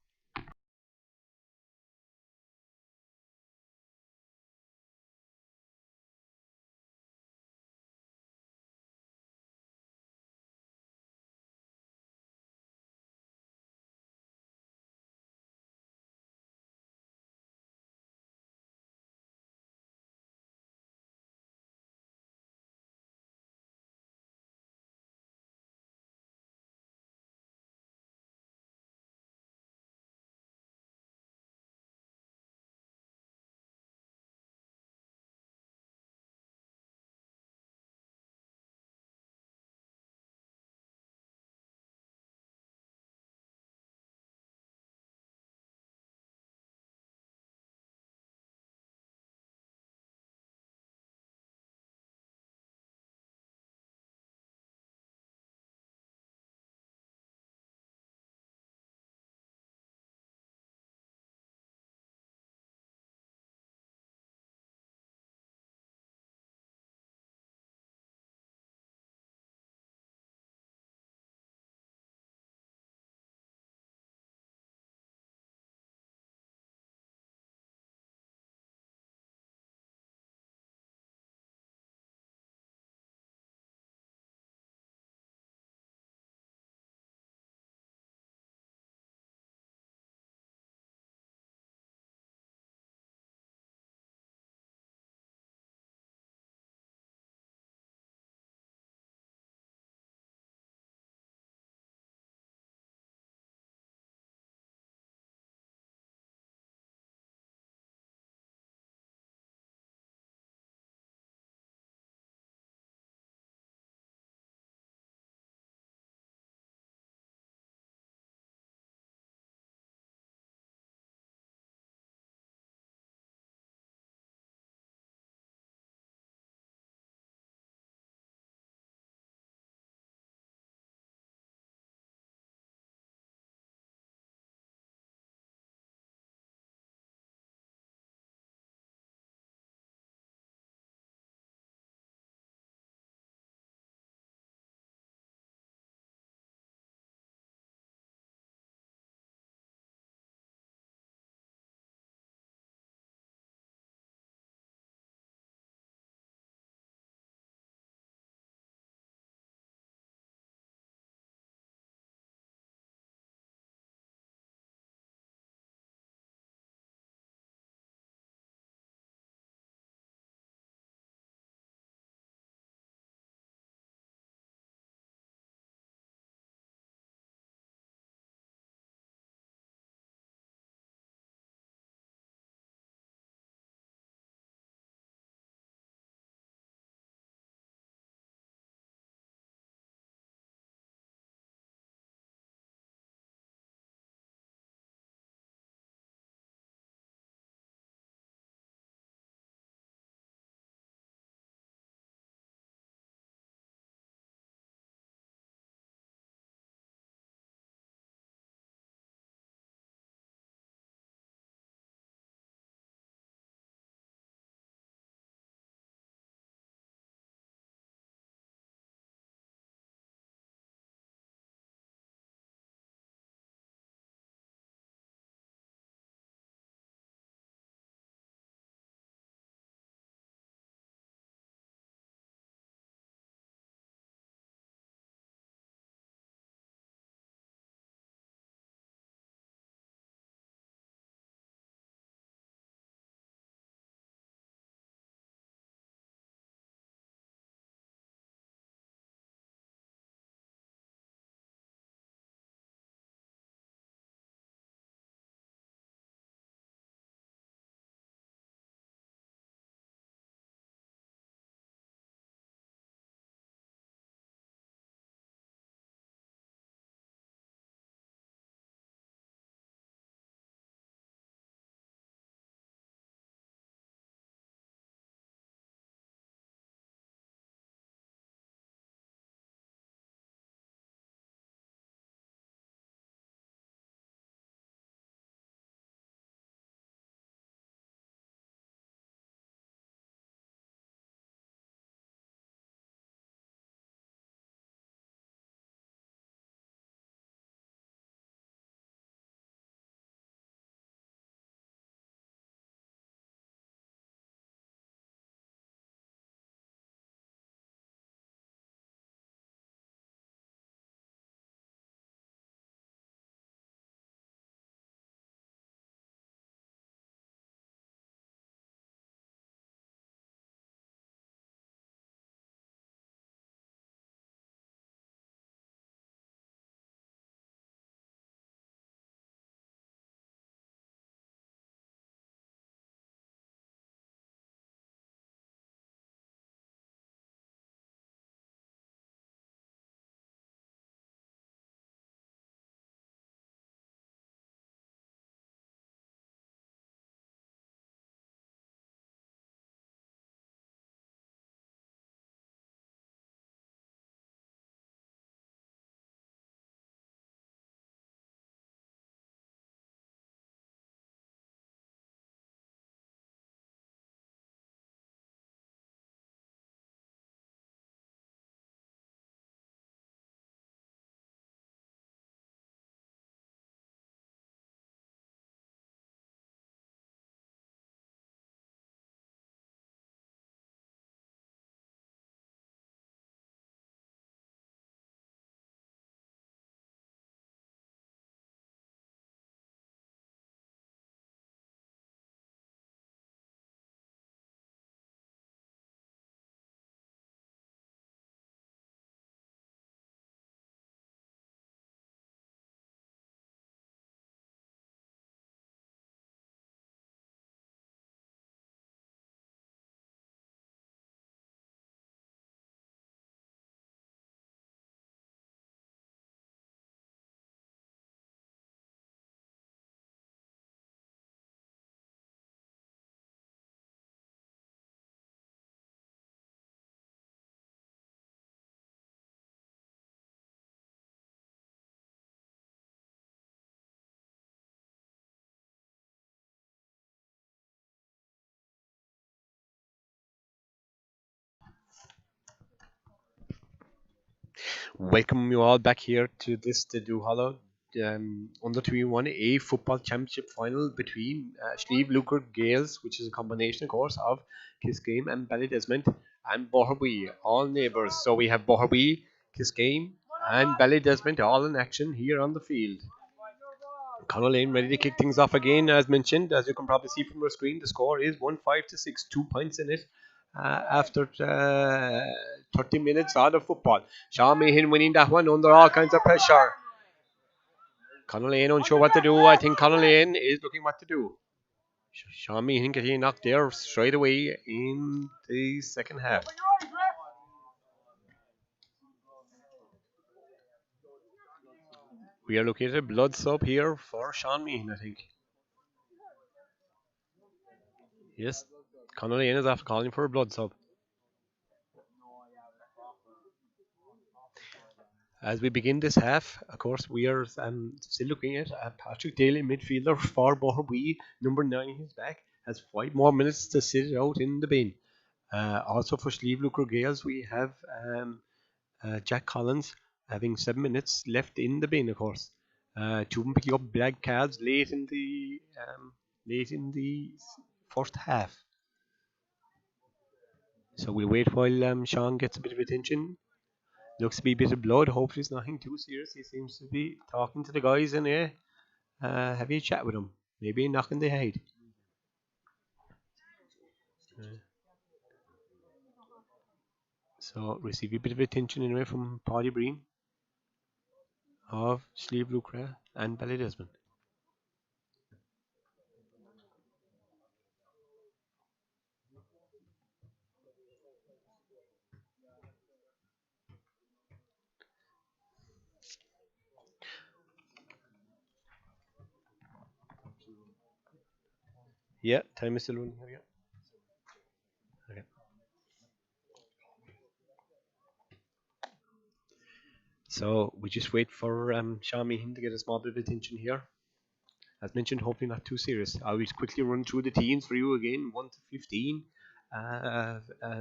Welcome you all back here to the Duhallow under 21 A football championship final between Slieve Lucre Gales, which is a combination, of course, of Kiscane and Ballydesmond, and Boherbue, all neighbours. So we have Boherbue, Kiscane, and Ballydesmond all in action here on the field. Conor Lane ready to kick things off again, as mentioned. As you can probably see from your screen, the score is 1-5 to 6, 2 points in it after 30 minutes out of football. Sean Meehan winning that one under all kinds of pressure. Conor Lane unsure what to do. I think Conor Lane is looking what to do. Sean Meehan getting knocked there straight away in the second half. We are looking at a blood sub here for Sean Meehan, I think. Yes, Conor Lane is after calling for a blood sub. As we begin this half, of course, we are still looking at Patrick Daly, midfielder for Boherbue, number 9, he's back, has 5 more minutes to sit it out in the bin. Also for Slieve Lucre Gales, we have Jack Collins having 7 minutes left in the bin, of course. Two of them picking up black cards late in the first half. So we'll wait while Sean gets a bit of attention. Looks to be a bit of blood. Hopefully it's nothing too serious. He seems to be talking to the guys in there. Have a chat with them. Maybe knocking the head. So receive a bit of attention anyway from Paddy Breen of Slieve Lucre and Ballydesmond. Yeah, time is still running here. Yeah. Okay. So we just wait for Sean Meehan to get a small bit of attention here. As mentioned, hopefully not too serious. I will quickly run through the teams for you again, 1 to 15.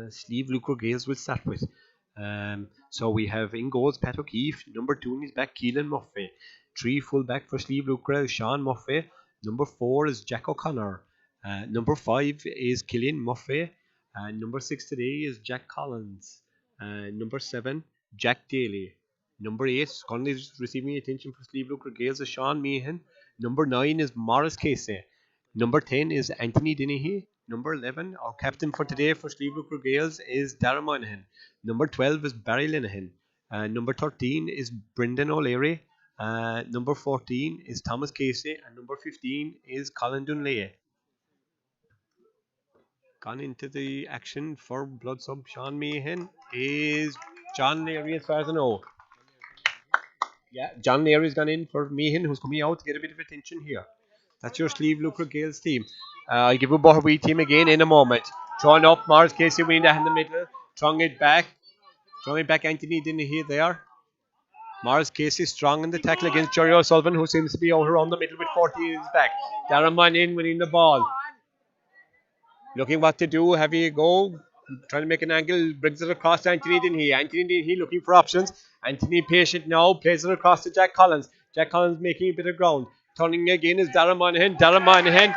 Slieve Lucre Gales will start with. So we have in goals Pat O'Keefe, number 2 in his back Keelan Murphy, 3 full back for Slieve Lucre Sean Murphy, number 4 is Jack O'Connor, number 5 is Killian Murphy, number 6 today is Jack Collins, number 7 Jack Daly, number 8 currently receiving attention for Slieve Lucre Gales is Sean Meehan, number 9 is Morris Casey, number 10 is Anthony Dennehy. Number 11, our captain for today for Slieve Lucre Gales is Darren Moynihan. Number 12 is Barry Linehan. Number 13 is Brendan O'Leary. Number 14 is Thomas Casey. And number 15 is Colin Dunleary. Gone into the action for blood sub Sean Meehan is John Leary, as far as I know. Yeah, John Leary's gone in for Meehan, who's coming out to get a bit of attention here. That's your Slieve Lucre Gales team. I'll give you Boherbue team again in a moment. Throwing up, Morris Casey winning that in the middle. Throwing it back, Anthony didn't hear there. Morris Casey strong in the tackle against Jerry O'Sullivan, who seems to be out around the middle with 14 in his back. Darren Moynihan winning the ball. Looking what to do, have a go. Trying to make an angle, brings it across to Anthony Dennehy. Anthony Dennehy looking for options. Anthony patient now, plays it across to Jack Collins. Jack Collins making a bit of ground. Turning again is Darren Moynihan. Darren Moynihan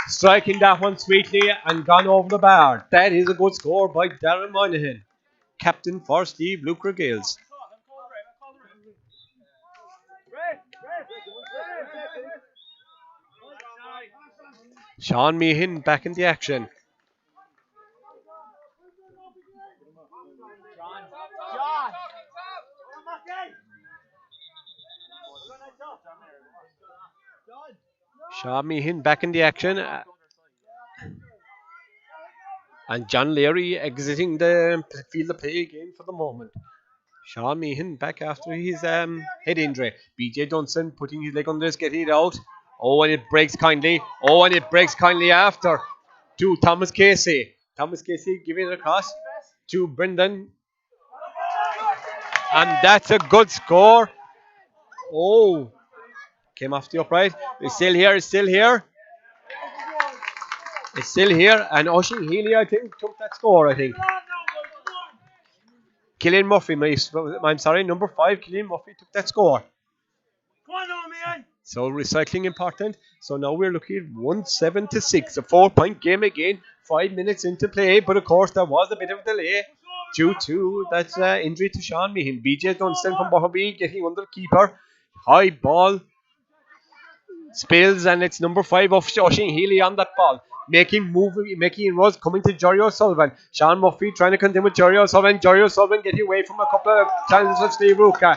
striking that one sweetly and gone over the bar. That is a good score by Darren Moynihan, captain for Slieve Lucre Gales. Sean Meehan back in the action. Sean Meehan back in the action. And John Leary exiting the field of play again for the moment. Sean Meehan back after his head injury. BJ Dunson putting his leg under his, getting it out. Oh, and it breaks kindly. After to Thomas Casey. Thomas Casey giving it across to Brendan. And that's a good score. Oh, came off the upright. It's still here. And Oisin Healy, I think, took that score, I think. Killian Murphy, I'm sorry, number 5, Killian Murphy took that score. So recycling important. So now we're looking at 1-7-6, a 4-point game again. 5 minutes into play, but of course there was a bit of a delay due to that injury to Sean Meehan. BJ Dunstan from Boherbue getting under the keeper. High ball spills, and it's number 5 of Oisin Healy on that ball. Making inroads, coming to Jerry O'Sullivan. Sean Murphy trying to continue with Jerry O'Sullivan. Jerry O'Sullivan getting away from a couple of challenges of Steve Ruka.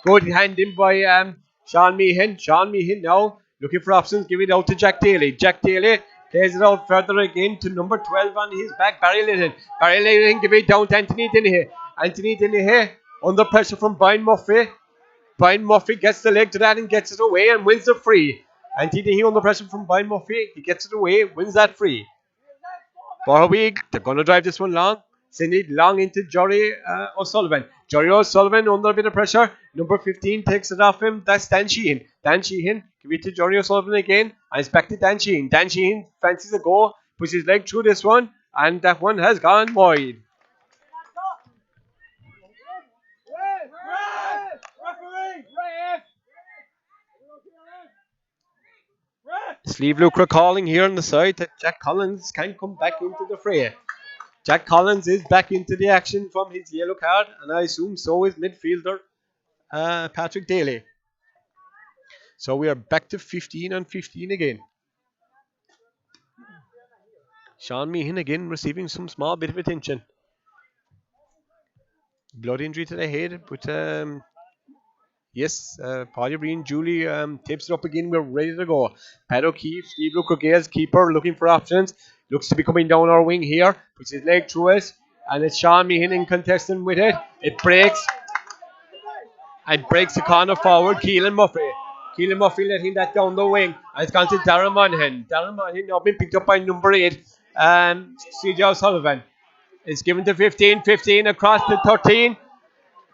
Good hand in by Sean Meehan. Sean Meehan now looking for options, giving it out to Jack Daly. Jack Daly plays it out further again to number 12 on his back, Barry Linton. Barry Linton giving it down to Anthony Dennehy. Anthony Dennehy under pressure from Brian Murphy. Brian Murphy gets the leg to that and gets it away and wins the free. Anthony Dennehy under pressure from Brian Murphy. He gets it away, wins that free. Boherbue, they're going to drive this one long. Send it long into Jerry O'Sullivan. Jerry O'Sullivan under a bit of pressure. Number 15 takes it off him. That's Dan Sheehan. Dan Sheehan, give it to Jerry O'Sullivan again. And it's back to Dan Sheehan. Dan Sheehan fancies a goal, puts his leg through this one, and that one has gone wide. Steve Lucre calling here on the side that Jack Collins can come back into the fray. Jack Collins is back into the action from his yellow card, and I assume so is midfielder Patrick Daly. So we are back to 15-15 again. Sean Meehan again receiving some small bit of attention. Blood injury to the head, but yes, Paddy Breen, Julie tapes it up again. We're ready to go. Pat O'Keefe, Steve Lucas, keeper, looking for options. Looks to be coming down our wing here. Puts his leg through it. And it's Sean Meehan in contesting with it. It breaks. And breaks the corner forward. Keelan Murphy. Keelan Murphy letting that down the wing. And it's gone to Darren Monaghan. Darren Monaghan now been picked up by number 8. CJ O'Sullivan. It's given to 15. 15 across to 13.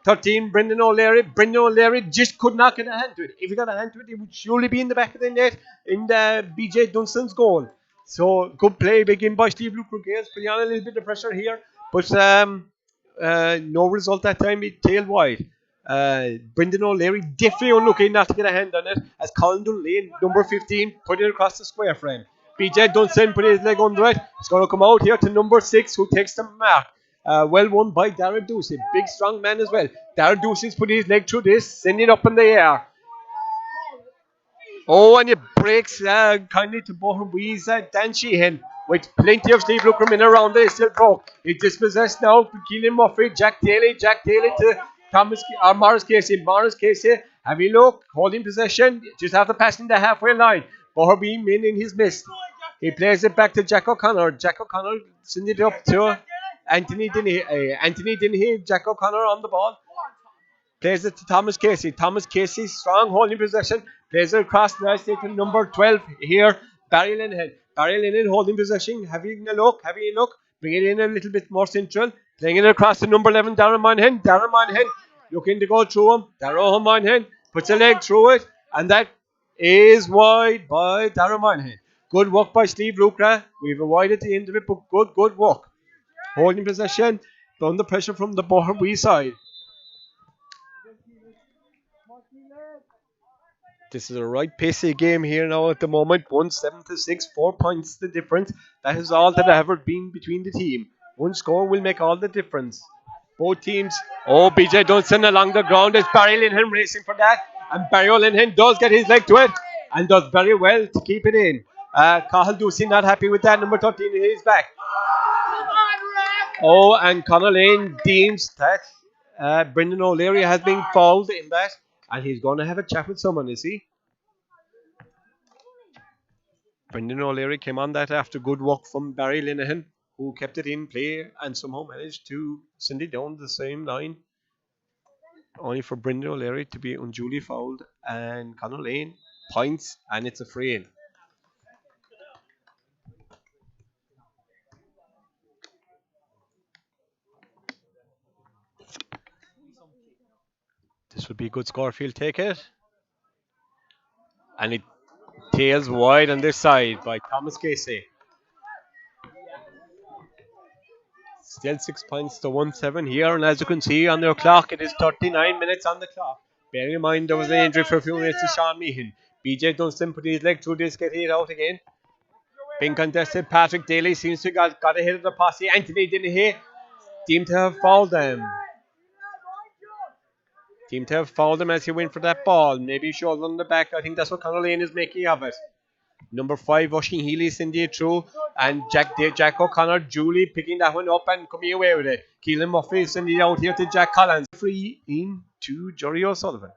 13, Brendan O'Leary. Brendan O'Leary just could not get a hand to it. If he got a hand to it, it would surely be in the back of the net in the BJ Dunstan's goal. So, good play again by Steve Lucas. Putting on a little bit of pressure here. But no result that time. It tailed wide. Brendan O'Leary definitely unlucky not to get a hand on it. As Colin Dunlane, number 15, put it across the square frame. BJ Dunstan put his leg under it. It's going to come out here to number 6, who takes the mark. Well won by Darren Ducey. Big strong man as well. Darren Ducey's put his leg through this, sending it up in the air. Oh, and it breaks kindly to Boherbue's Dan Sheehan. With plenty of Steve Luckerman around it, still broke. It's dispossessed now to Keelan Murphy. Jack Daly to Morris Casey. Morris Casey, have a look, holding possession, just after passing the halfway line. Boherbue in his mist. He plays it back to Jack O'Connor. Jack O'Connor sends it up to Anthony Dennehy, Jack O'Connor on the ball. Plays it to Thomas Casey. Thomas Casey, strong holding possession. Plays it across the ice to number 12 here, Barry Linehan. Barry Linehan holding possession, having a look. Bring it in a little bit more central. Playing it across to number 11, Darren Monaghan. Darren Monaghan looking to go through him. Darren Monaghan puts a leg through it, and that is wide by Darren Monaghan. Good work by Steve Lucra. We've a wide at the end of it, but good work. Holding possession, under pressure from the Boherbue side. This is a right pacey game here now at the moment. 1-7-6, 4 points the difference. That is all that ever been between the team. One score will make all the difference. Both teams. Oh, BJ Dunstan along the ground. It's Barry Linehan racing for that. And Barry Linehan does get his leg to it and does very well to keep it in. Cahill Ducey not happy with that. Number 13 in his back. Oh, and Conor Lane deems that Brendan O'Leary has been fouled in that, and he's going to have a chat with someone, is he? Brendan O'Leary came on that after good work from Barry Linehan, who kept it in play and somehow managed to send it down the same line. Only for Brendan O'Leary to be unduly fouled, and Conor Lane points, and it's a free in. This would be a good score if he'll take it. And it tails wide on this side by Thomas Casey. Still 6 points to 1-7 here, and as you can see on their clock, it is 39 minutes on the clock. Bearing in mind there was an injury for a few minutes to Sean Meehan. BJ Dunstan put his leg through this, getting it out again. Being contested, Patrick Daly seems to have got ahead of the posse. Anthony didn't hit. Seemed to have fouled them. Seemed to have fouled him as he went for that ball. Maybe shoulder on the back. I think that's what Conor Lane is making of it. Number 5, Oisin Healy, Cindy through, and Jack O'Connor, Julie picking that one up and coming away with it. Keelan Murphy sending it out here to Jack Collins. Free in to Jory O'Sullivan.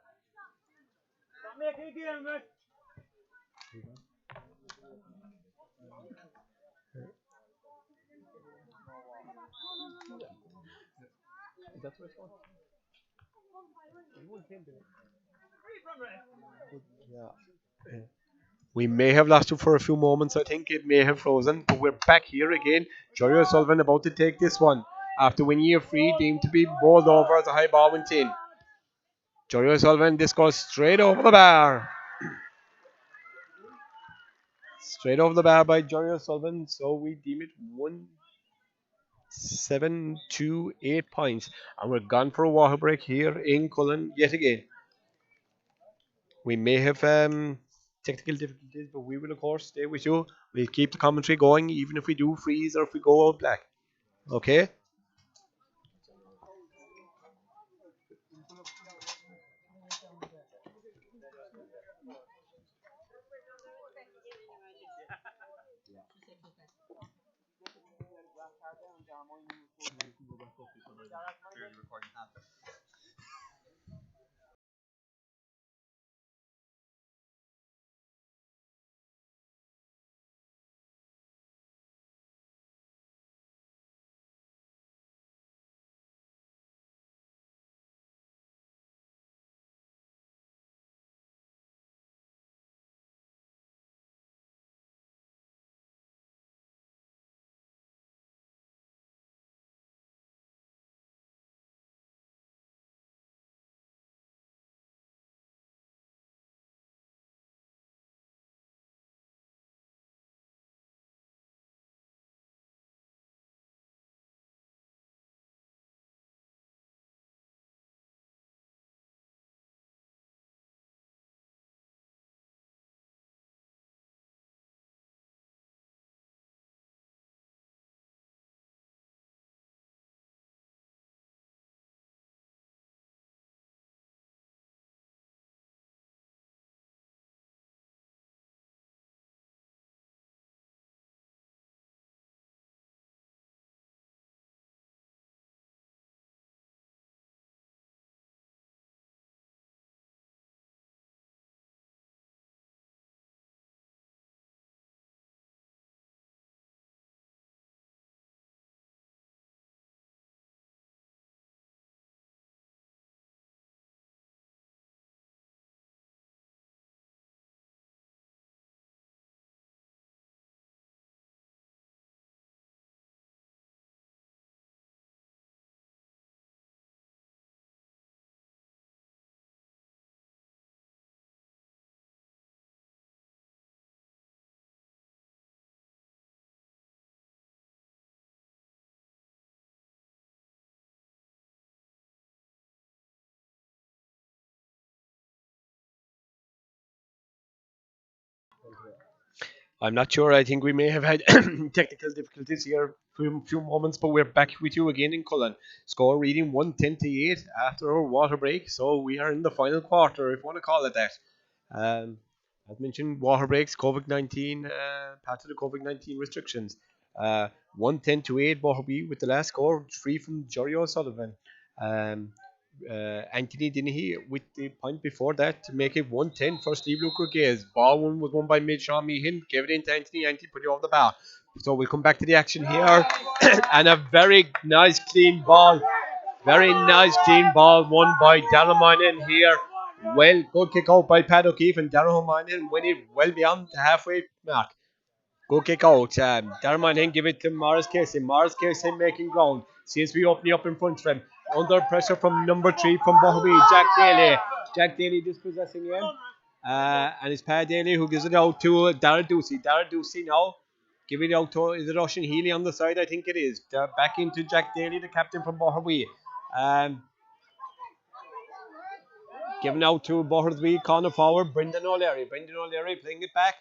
We may have lost it for a few moments. I think it may have frozen, but we're back here again. Jory O'Sullivan about to take this one after winning a free, deemed to be bowled over as a high ball went in. Jory O'Sullivan, this goes straight over the bar. Straight over the bar by Jory O'Sullivan, so we deem it 1-7 to 8 points. And we're gone for a water break here in Cullen yet again. We may have technical difficulties, but we will of course stay with you. We'll keep the commentary going even if we do freeze or if we go out black. Okay? I'm not sure. I think we may have had technical difficulties here for a few moments, but we're back with you again in Cullen. Score reading 110 to 8 after our water break, so we are in the final quarter, if you want to call it that. As mentioned, water breaks, COVID-19, part of the COVID-19 restrictions. 110 to 8 Boherbue with the last score, free from Jory O'Sullivan. Anthony Dennehy with the point before that to make it 110 for Steve Luker Gaze. Ball one was won by Sean Meehan. Gave it into Anthony. Anthony put it over the bar. So we'll come back to the action here. And a very nice clean ball. Very nice clean ball won by Darren Moynihan here. Well, good kick out by Pat O'Keefe, and Darren Moynihan went it well beyond the halfway mark. Good kick out. Darren Moynihan give it to Morris Casey. Morris Casey making ground. Seems to be opening up in front of him. Under pressure from number 3 from Boherbue, Jack Daly. Jack Daly dispossessing him. And it's Pat Daly who gives it out to Darrell Ducey. Darrell Ducey now Give it out to, is it Ocean Healy on the side? I think it is. Back into Jack Daly, the captain from Boherbue. Given out to Boherbue, corner forward, Brendan O'Leary. Brendan O'Leary playing it back.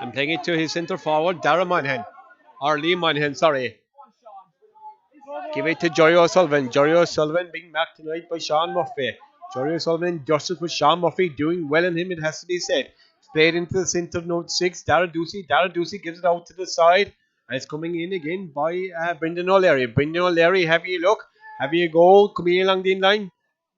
And playing it to his centre forward, Darren Moynihan. Or Liam Moynihan, sorry. Give it to Jory O'Sullivan. Jory O'Sullivan being marked tonight by Sean Murphy. Jory O'Sullivan justice with Sean Murphy doing well in him, it has to be said. Played into the centre, note 6. Darren Ducey. Darren Ducey gives it out to the side. And it's coming in again by Brendan O'Leary. Brendan O'Leary, have you look. Have you a goal coming along the line.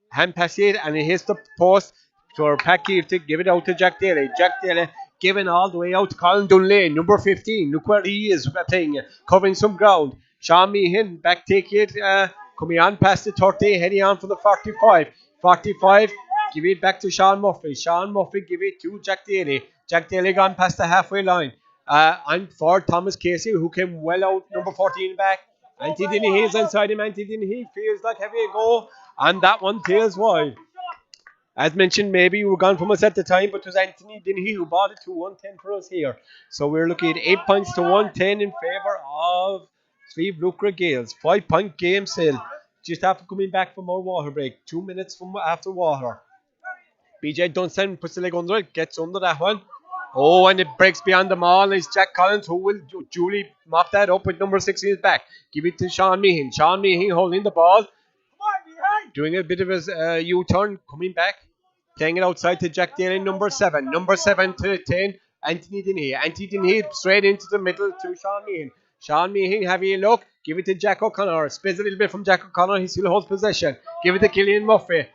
Hand pass it and it hits the post for Pat Keefe to give it out to Jack Daly. Jack Daly giving all the way out to Colin Dunlane, number 15. Look where he is playing, covering some ground. Sean Meehan back take it, coming on past the 30, heading on for the 45. 45, give it back to Sean Murphy. Sean Murphy give it to Jack Daly. Jack Daly gone past the halfway line. And for Thomas Casey, who came well out, number 14 back. Anthony Dennehy is inside him. Anthony Dennehy feels like having a go. And that one tails wide. As mentioned, maybe you were gone from us at the time, but it was Anthony Dennehy who bought it to 110 for us here. So we're looking at 8 points to 110 in favour of Slieve Lucra Gales. 5-point game still. Just after coming back from our water break. 2 minutes from after water. BJ Dunstan puts the leg under it, gets under that one. Oh, and it breaks beyond the maul. It's Jack Collins who will duly mop that up with number 6 in his back. Give it to Sean Meehan. Sean Meehan holding the ball. Doing a bit of a U-turn, coming back. Playing it outside to Jack Daly, number 7. Number 7 to 10, Anthony Dennehy. Anthony Dennehy straight into the middle to Sean Meehan. Sean Meehan, have a look. Give it to Jack O'Connor. Spins a little bit from Jack O'Connor. He still holds possession. Give it to Killian Murphy.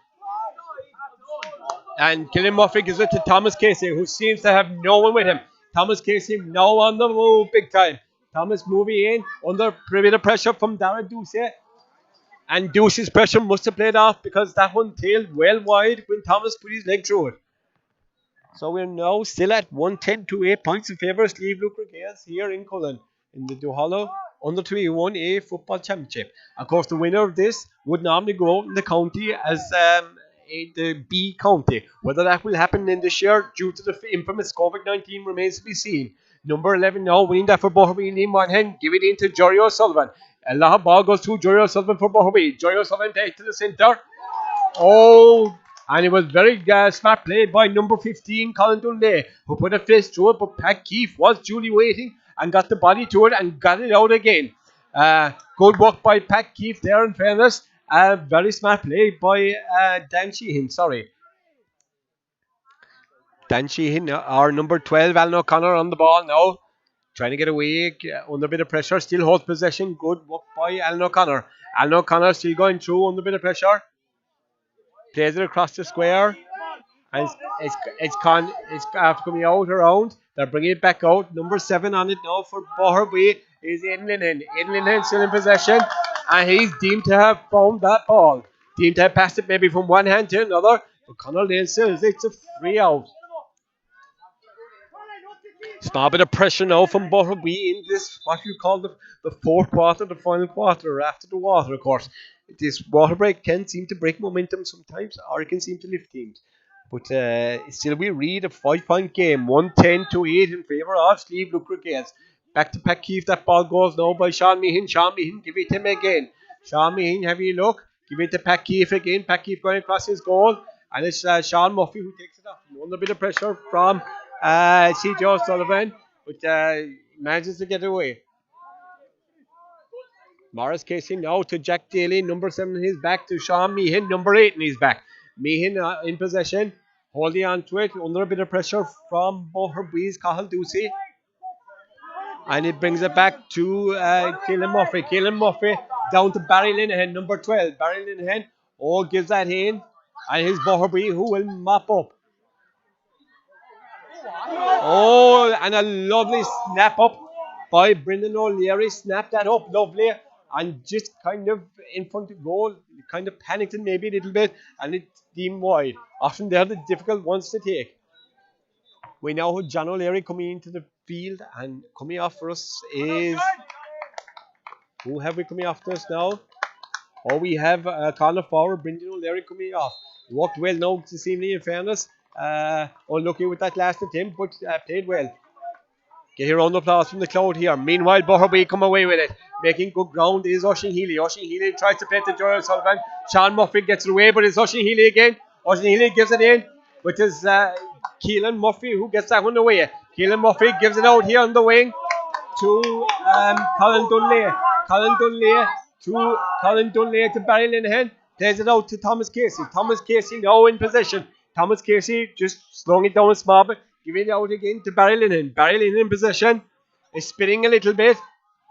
And Killian Murphy gives it to Thomas Casey, who seems to have no one with him. Thomas Casey now on the move big time. Thomas moving in under a bit of pressure from Darren Ducey. And Ducey's pressure must have played off because that one tailed well wide when Thomas put his leg through it. So we're now still at 110 to 8 points in favour of Slieve Lucra Gales here in Cullen in the Duhallow Under 21A Football Championship. Of course, the winner of this would normally go out in the county as the B county. Whether that will happen in this year due to the infamous COVID-19 remains to be seen. Number 11 now winning that for Boherbue, Liam Moynihan. Give it in to Jory O'Sullivan. A lot of ball goes to Jory O'Sullivan for Boherbue. Jory O'Sullivan takes to the centre. Oh, and it was very smart play by number 15, Colin Dunlay, who put a fist through it, but Pat Keefe was duly waiting and got the body to it and got it out again. Good work by Pat Keefe there, in fairness. Very smart play by Dan Sheehan, Dan Sheehan, our number 12, Alan O'Connor on the ball now. Trying to get away under a bit of pressure. Still holds possession. Good work by Alan O'Connor. Alan O'Connor still going through under a bit of pressure. Plays it across the square. And it's after coming out around. They're bringing it back out. Number 7 on it now for Boherbue is Aidan Linehan. Aidan Linehan still in possession. And he's deemed to have found that ball. Deemed to have passed it maybe from one hand to another. But Conor Lane says it's a free out. Small bit of pressure now from Boherbue in this, what you call the fourth quarter, the final quarter after the water, of course. This water break can seem to break momentum sometimes, or it can seem to lift teams. But still we read a 5-point game, 110 to 8 in favour of Slieve Lucra Gales. Back to Pat Keefe, that ball goes now by Sean Meehan. Sean Meehan, give it to him again. Sean Meehan, have a look. Give it to Pat Keefe again. Pat Keefe going across his goal. And it's Sean Murphy who takes it off. Under a bit of pressure from C.J. O'Sullivan, but manages to get away. Morris Casey now to Jack Daly, number 7 in his back, to Sean Meehan, number 8 in his back. Meehan in possession, holding on to it, under a bit of pressure from Boherbue's Cathal Ducey. And it brings it back to Keelan Murphy. Keelan Murphy down to Barry Linehan, number 12. Barry Linehan, gives that in, and his Boherbue who will mop up. Oh, and a lovely snap up by Brendan O'Leary. Snapped that up lovely and just kind of in front of goal. Kind of panicked it maybe a little bit and it's deemed wide. Often they're the difficult ones to take. We now have John O'Leary coming into the field, and coming off for us is... Who have we coming off to us now? Oh, we have corner forward Brendan O'Leary coming off. Worked well now this evening, in fairness. Unlucky with that last attempt, but played well. Get a round of applause from the crowd here. Meanwhile, Boherbue come away with it. Making good ground is Oisin Healy. Oisin Healy tries to play to Joel Sullivan. Sean Murphy gets it away, but it's Oisin Healy again. Oisin Healy gives it in, which is Keelan Murphy who gets that one away. Keelan Murphy gives it out here on the wing to Colin Dunlea. Colin Dunlea to Barry Linehan. Plays it out to Thomas Casey. Thomas Casey now in possession. Thomas Casey just slowing it down a small bit. Giving it out again to Barry Linehan. Barry Linehan in possession. Is spinning a little bit.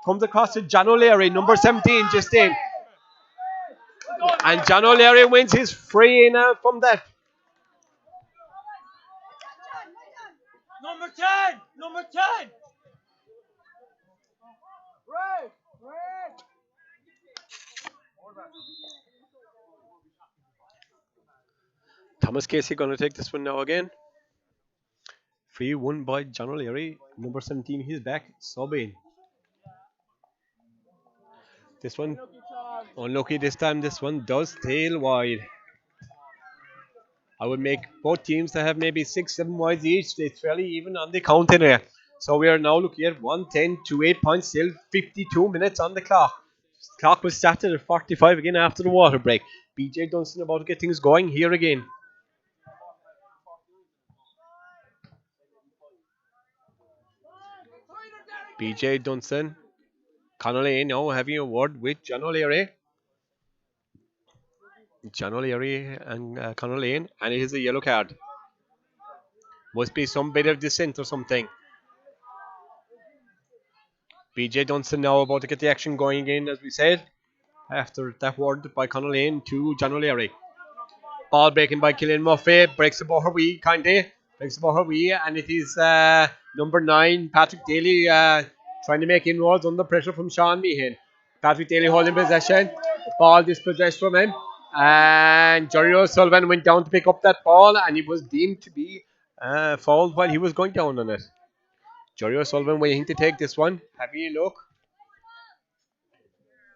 Comes across to John O'Leary, number 17, just in. And John O'Leary wins his free in from that. Number 10! Number 10! Right! Thomas Casey going to take this one now again. Free won by John O'Leary. Number 17, he's back. Sobin. This one, unlucky this time. This one does tail wide. I would make both teams to have maybe 6-7 wides each. It's fairly even on the count in here. So we are now looking at 110 to 8 points still. 52 minutes on the clock. Clock was started at 45 again after the water break. BJ Dunstan about to get things going here again. BJ Dunstan. Connolly now having a word with John O'Leary. John O'Leary and Connolly, and it is a yellow card. Must be some bit of dissent or something. BJ Dunstan now about to get the action going again, as we said. After that word by Connolly to John O'Leary. Ball breaking by Killian Murphy. Breaks the Boherbue, kindly. Breaks the Boherbue, and it is number 9, Patrick Daly, trying to make inroads under pressure from Sean Meehan. Patrick Daly holding possession. The ball dispossessed from him. And Jerry O'Sullivan went down to pick up that ball, and he was deemed to be fouled while he was going down on it. Jerry O'Sullivan waiting to take this one. Having a look.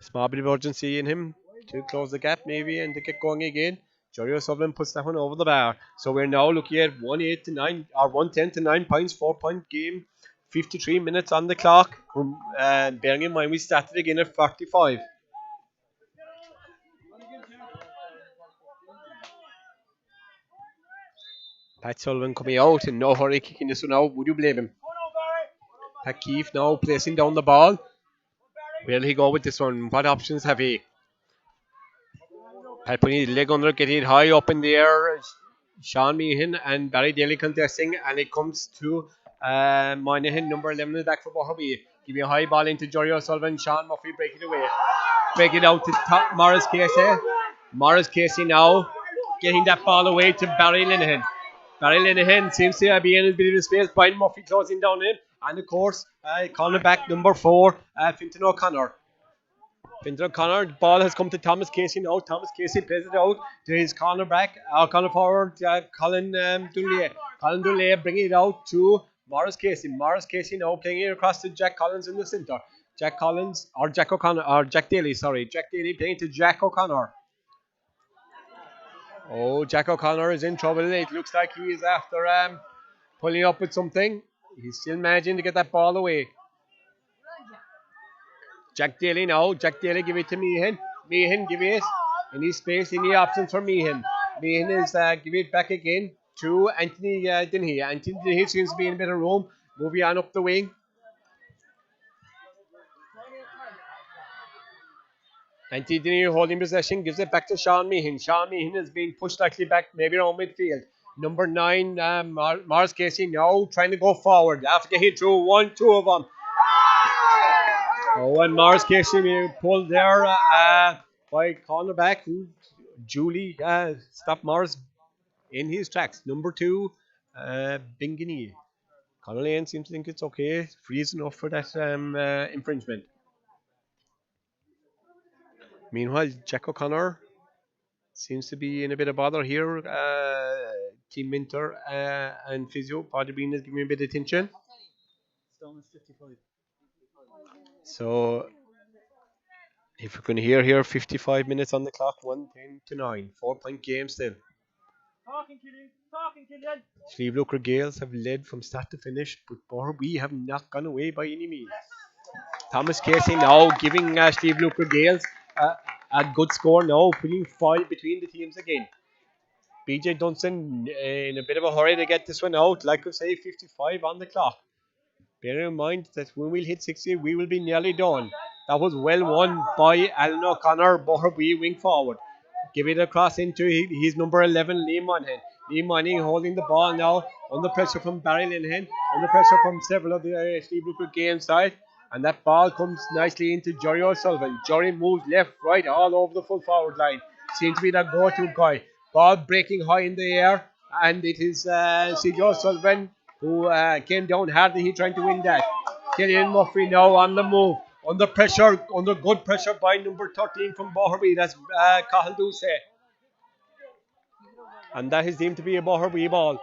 Small bit of urgency in him to close the gap maybe and to get going again. Jerry O'Sullivan puts that one over the bar. So we're now looking at 1-8 to 9 or 110 to 9 points, 4-point game. 53 minutes on the clock. Bearing in mind we started again at 45. Pat Sullivan coming out in no hurry kicking this one out. Would you blame him? Pat Keefe now placing down the ball. Where'll he go with this one? What options have he? Pat putting his leg under, getting it high up in the air. Sean Meehan and Barry Daly contesting, and it comes to Moynihan, number 11 is back for Boherbue. Giving a high ball into Jerry O'Sullivan. Sean Murphy break it away. Break it out to Morris Casey. Morris Casey now getting that ball away to Barry Linehan. Barry Linehan seems to be in a bit of space. Brian Murphy closing down him. And of course, cornerback number 4, Fintan O'Connor. Fintan O'Connor, the ball has come to Thomas Casey now. Thomas Casey plays it out to his cornerback, corner forward, Colin Dunlea. Colin Dunlea bringing it out to Morris Casey. Morris Casey now playing it across to Jack Collins in the centre. Jack Daly playing to Jack O'Connor. Oh, Jack O'Connor is in trouble. It looks like he is after pulling up with something. He's still managing to get that ball away. Jack Daly now. Jack Daly give it to Meehan. Meehan give it. Any space, any options for Meehan. Meehan is give it back again to Anthony Dennehy. Anthony Dennehy seems to be in a bit of room. Moving on up the wing. Anthony Dennehy holding possession. Gives it back to Sean Meehan. Sean Meehan is being pushed slightly back, maybe around midfield. Number 9, Morris Casey now trying to go forward. After getting through 2 of them. Oh, and Morris Casey pulled there by cornerback Julie stopped Morris in his tracks. Number 2, Bingini. Conor Lane seems to think it's okay. Freeze enough for that infringement. Meanwhile, Jack O'Connor seems to be in a bit of bother here. Team mentor and physio, Paddy Bean is giving me a bit of attention. So, if we're going to hear here, 55 minutes on the clock, 110 to 9, 4-point game still. Talking, Killian. Steve Looker Gales have led from start to finish, but Boherbue have not gone away by any means. Thomas Casey now giving Steve Looker Gales a good score now, putting 5 between the teams again. BJ Dunson in a bit of a hurry to get this one out. Like I say, 55 on the clock. Bear in mind that when we hit 60, we will be nearly done. That was well won by Alan O'Connor, Boherbue wing forward. Give it across into his number 11, Liam Monaghan. Liam Monaghan holding the ball now under pressure from Barry Linehan, under pressure from several of the Steve Brooker game side. And that ball comes nicely into Jory O'Sullivan. Jory moves left, right, all over the full forward line. Seems to be that go-to guy. Ball breaking high in the air. And it is C.J. O'Sullivan who came down hard. He trying to win that. Killian Murphy now on the move. Under pressure, under good pressure by number 13 from Boherbue. That's Cahill Duse. And that is deemed to be a Boherbue ball.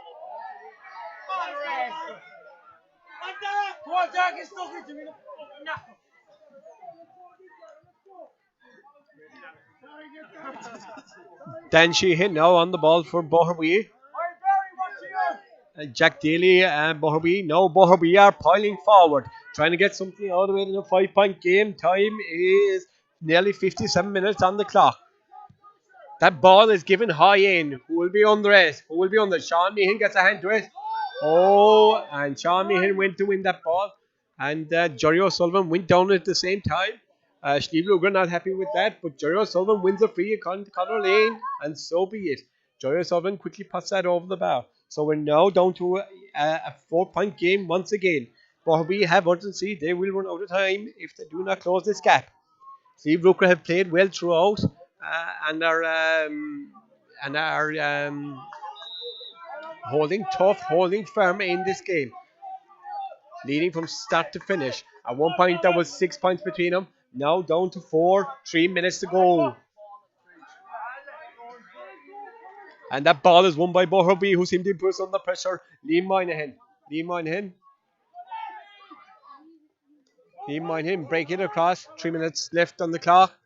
Dan Sheehan now on the ball for Boherbue. Jack Daly and Boherbue. Now Boherbue are piling forward, trying to get something out of it in a 5-point game. Time is nearly 57 minutes on the clock. That ball is given high in. Who will be under it? Who will be under? Sean Meehan gets a hand to it. Oh, and Sean Meehan went to win that ball. And Jerry O'Sullivan went down at the same time. Steve Luger not happy with that, but Jerry O'Sullivan wins a free according to Conor Lane, and so be it. Jerry O'Sullivan quickly puts that over the bar. So we're now down to a 4-point game once again. But we have urgency. They will run out of time if they do not close this gap. Steve Brooker have played well throughout and are holding tough, holding firm in this game. Leading from start to finish. At one point there was 6 points between them. Now down to 4. 3 minutes to go. And that ball is won by Boherbue, who seemed to be put under pressure. Liam Moynihan break it across. 3 minutes left on the clock.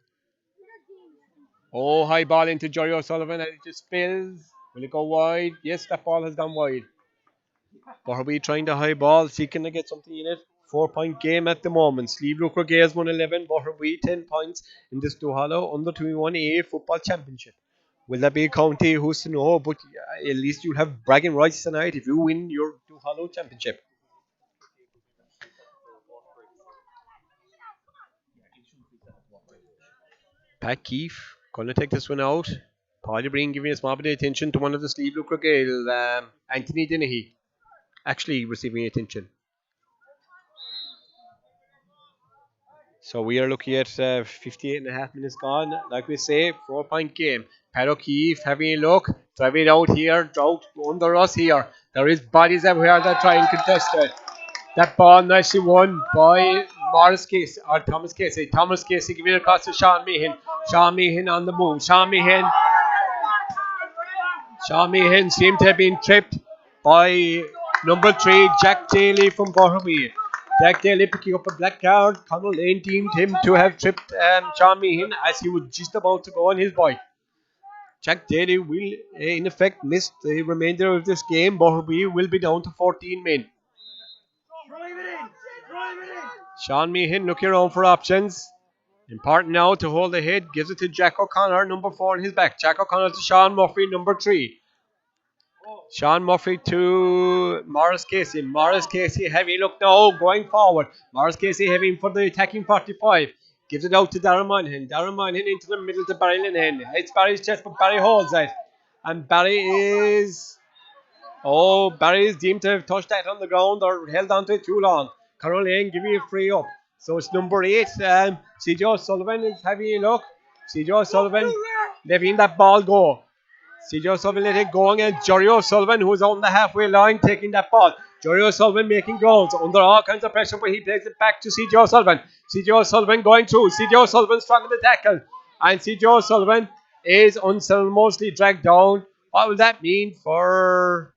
Oh, high ball into Jerry O'Sullivan, and it just spills. Will it go wide? Yes, that ball has gone wide. Boherbue trying the high ball, seeking to get something in it. 4-point game at the moment. Steve Looker Gales won 11, Boherbue 10 points in this Duhallow Under 21A Football Championship. Will that be a county? Who's to know? But at least you'll have bragging rights tonight if you win your Duhallow Championship. Pat Keefe going to take this one out. Paddy Breen giving a small bit of attention to one of the Steve Looker Gales, Anthony Dennehy, actually receiving attention. So we are looking at 58.5 minutes gone. Like we say, 4-point game. Pat O'Keefe having a look, driving out here, out under us here. There is bodies everywhere that try and contest it. That ball nicely won by Thomas Casey. Thomas Casey giving it across to Sean Meehan. Sean Meehan on the move. Sean Meehan seemed to have been tripped by number 3, Jack Daly from Boherbue. Jack Daly picking up a black card. Conor Lane deemed him to have tripped Sean Meehan as he was just about to go on his bike. Jack Daly will, in effect, miss the remainder of this game. Boherbue will be down to 14 men. Sean Meehan looking around for options. Important now to hold the head. Gives it to Jack O'Connor, number 4 on his back. Jack O'Connor to Sean Murphy, number 3. Sean Murphy to Morris Casey. Morris Casey having a look now going forward. Morris Casey having for the attacking 45. Gives it out to Darren Moynihan. Darren Moynihan into the middle to Barry Linehan. It's Barry's chest, but Barry holds it. And Barry is deemed to have touched that on the ground or held onto it too long. Conor Lane giving a free up. So it's number 8. C.J. O'Sullivan is having a look. C.J. O'Sullivan letting that ball go. C.J. O'Sullivan let it go, and Jerry O'Sullivan, who's on the halfway line, taking that ball. Jerry O'Sullivan making goals under all kinds of pressure, but he plays it back to C.J. O'Sullivan. C.J. O'Sullivan going through. C.J. O'Sullivan strong in the tackle. And C.J. O'Sullivan is unceremoniously dragged down. What will that mean for...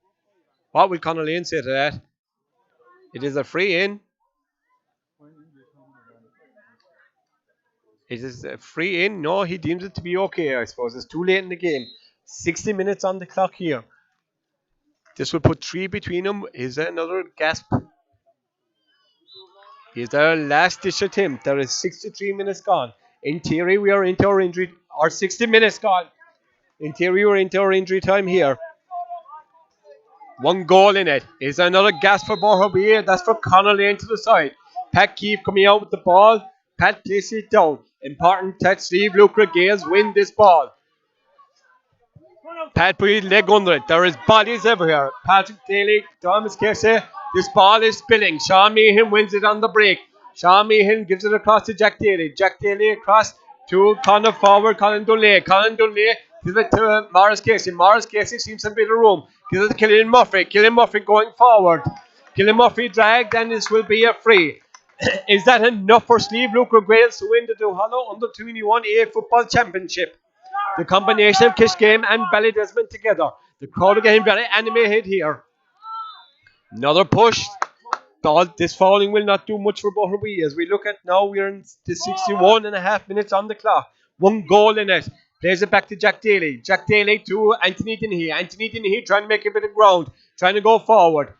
What will Conor Lane say to that? It is a free in. It is a free in. No, he deems it to be okay, I suppose. It's too late in the game. 60 minutes on the clock here. This will put 3 between them. Is there another gasp? Is there a last ditch attempt? There is 63 minutes gone. In theory, we are into our injury, or 60 minutes gone. In theory, we're into our injury time here. One goal in it. Is there another gasp for Boherbue? That's for Connolly into the side. Pat Keefe coming out with the ball. Pat places it down. Important that Steve Lucre Gales win this ball. Pat put his leg under it. There is bodies everywhere. Patrick Daly, Thomas Casey. This ball is spilling. Sean Meehan wins it on the break. Sean Meehan gives it across to Jack Daly. Jack Daly across to Connor forward. Colin Dunley. Colin Dunley gives it to Morris Casey. Morris Casey seems to be in the room. Gives it to Killian Murphy. Killian Murphy going forward. Killian Murphy dragged, and this will be a free. Is that enough for Steve Lucre Gales to win the Duhallow Under 21 A Football Championship? The combination of Kishgame and Ballydesmond together. The crowd are getting very animated here. Another push. This fouling will not do much for Boherbue. As we look at now, we're in the 61 and a half minutes on the clock. One goal in it. Plays it back to Jack Daly. Jack Daly to Anthony Dennehy. Anthony Dennehy trying to make a bit of ground. Trying to go forward.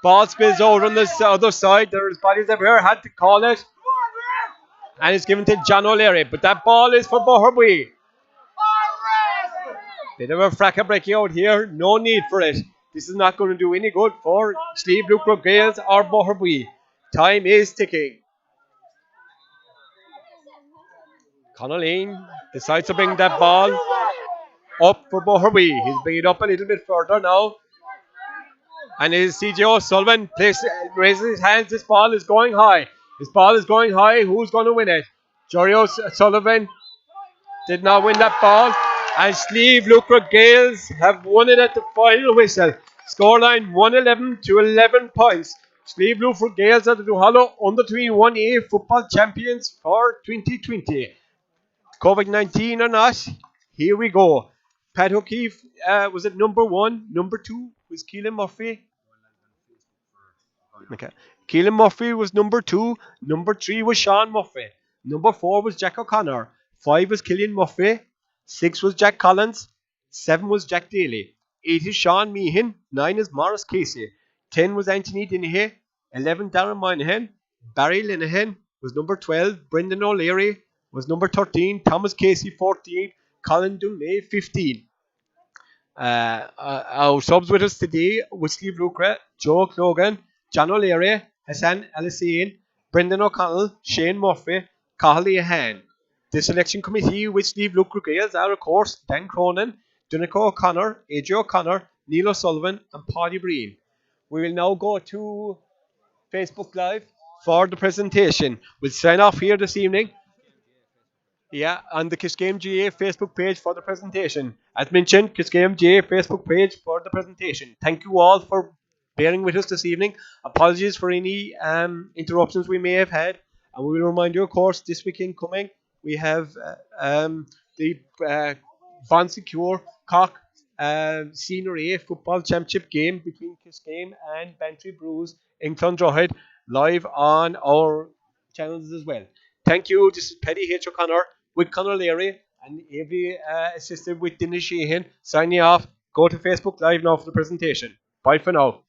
Ball spills over on the other side. There's bodies everywhere. Had to call it. And it's given to John O'Leary. But that ball is for Boherbue. Bit of a fracas breaking out here. No need for it. This is not going to do any good for Steve Lucre Gales or Boherbue. Time is ticking. Connolly decides to bring that ball up for Boherbue. He's bringing it up a little bit further now. And it is CJ O'Sullivan raises his hands. This ball is going high. This ball is going high. Who's going to win it? Jerry O'Sullivan did not win that ball. And Steve Lucre Gales have won it at the final whistle. Scoreline 111 to 11 points. Steve Lucre Gales are the Duhallow Under 21A football champions for 2020. COVID-19 or not, here we go. Pat O'Keefe was at number 1. Number 2 was Keelan Murphy. Okay. Keelan Murphy was number 2. Number 3 was Sean Murphy. Number 4 was Jack O'Connor. 5 was Killian Murphy. 6 was Jack Collins. 7 was Jack Daly. 8 is Sean Meehan. 9 is Morris Casey. 10 was Anthony Dennehy. 11 Darren Moynihan. Barry Linehan was number 12. Brendan O'Leary was number 13. Thomas Casey 14. Colin Dunley 15. Our subs with us today was Steve Lucre, Joe Clogan, John O'Leary, Hassan Alisane, Brendan O'Connell, Shane Murphy, Cathal Leahan. The selection committee with Steve Lucre Gales are, of course, Dan Cronin, Dunico O'Connor, AJ O'Connor, Neil O'Sullivan, and Paddy Breen. We will now go to Facebook Live for the presentation. We'll sign off here this evening. Yeah, on the Kishgame GA Facebook page for the presentation. As mentioned, Kishgame GA Facebook page for the presentation. Thank you all for bearing with us this evening. Apologies for any interruptions we may have had. And we will remind you, of course, this weekend coming, we have the Bon Secure Cock Senior A Football Championship game between Kishgame and Bantry Brews in Clondrohead live on our channels as well. Thank you. This is Paddy H. O'Connor with Conor Leary and Avery assisted with Dennis Sheehan. Signing off. Go to Facebook Live now for the presentation. Bye for now.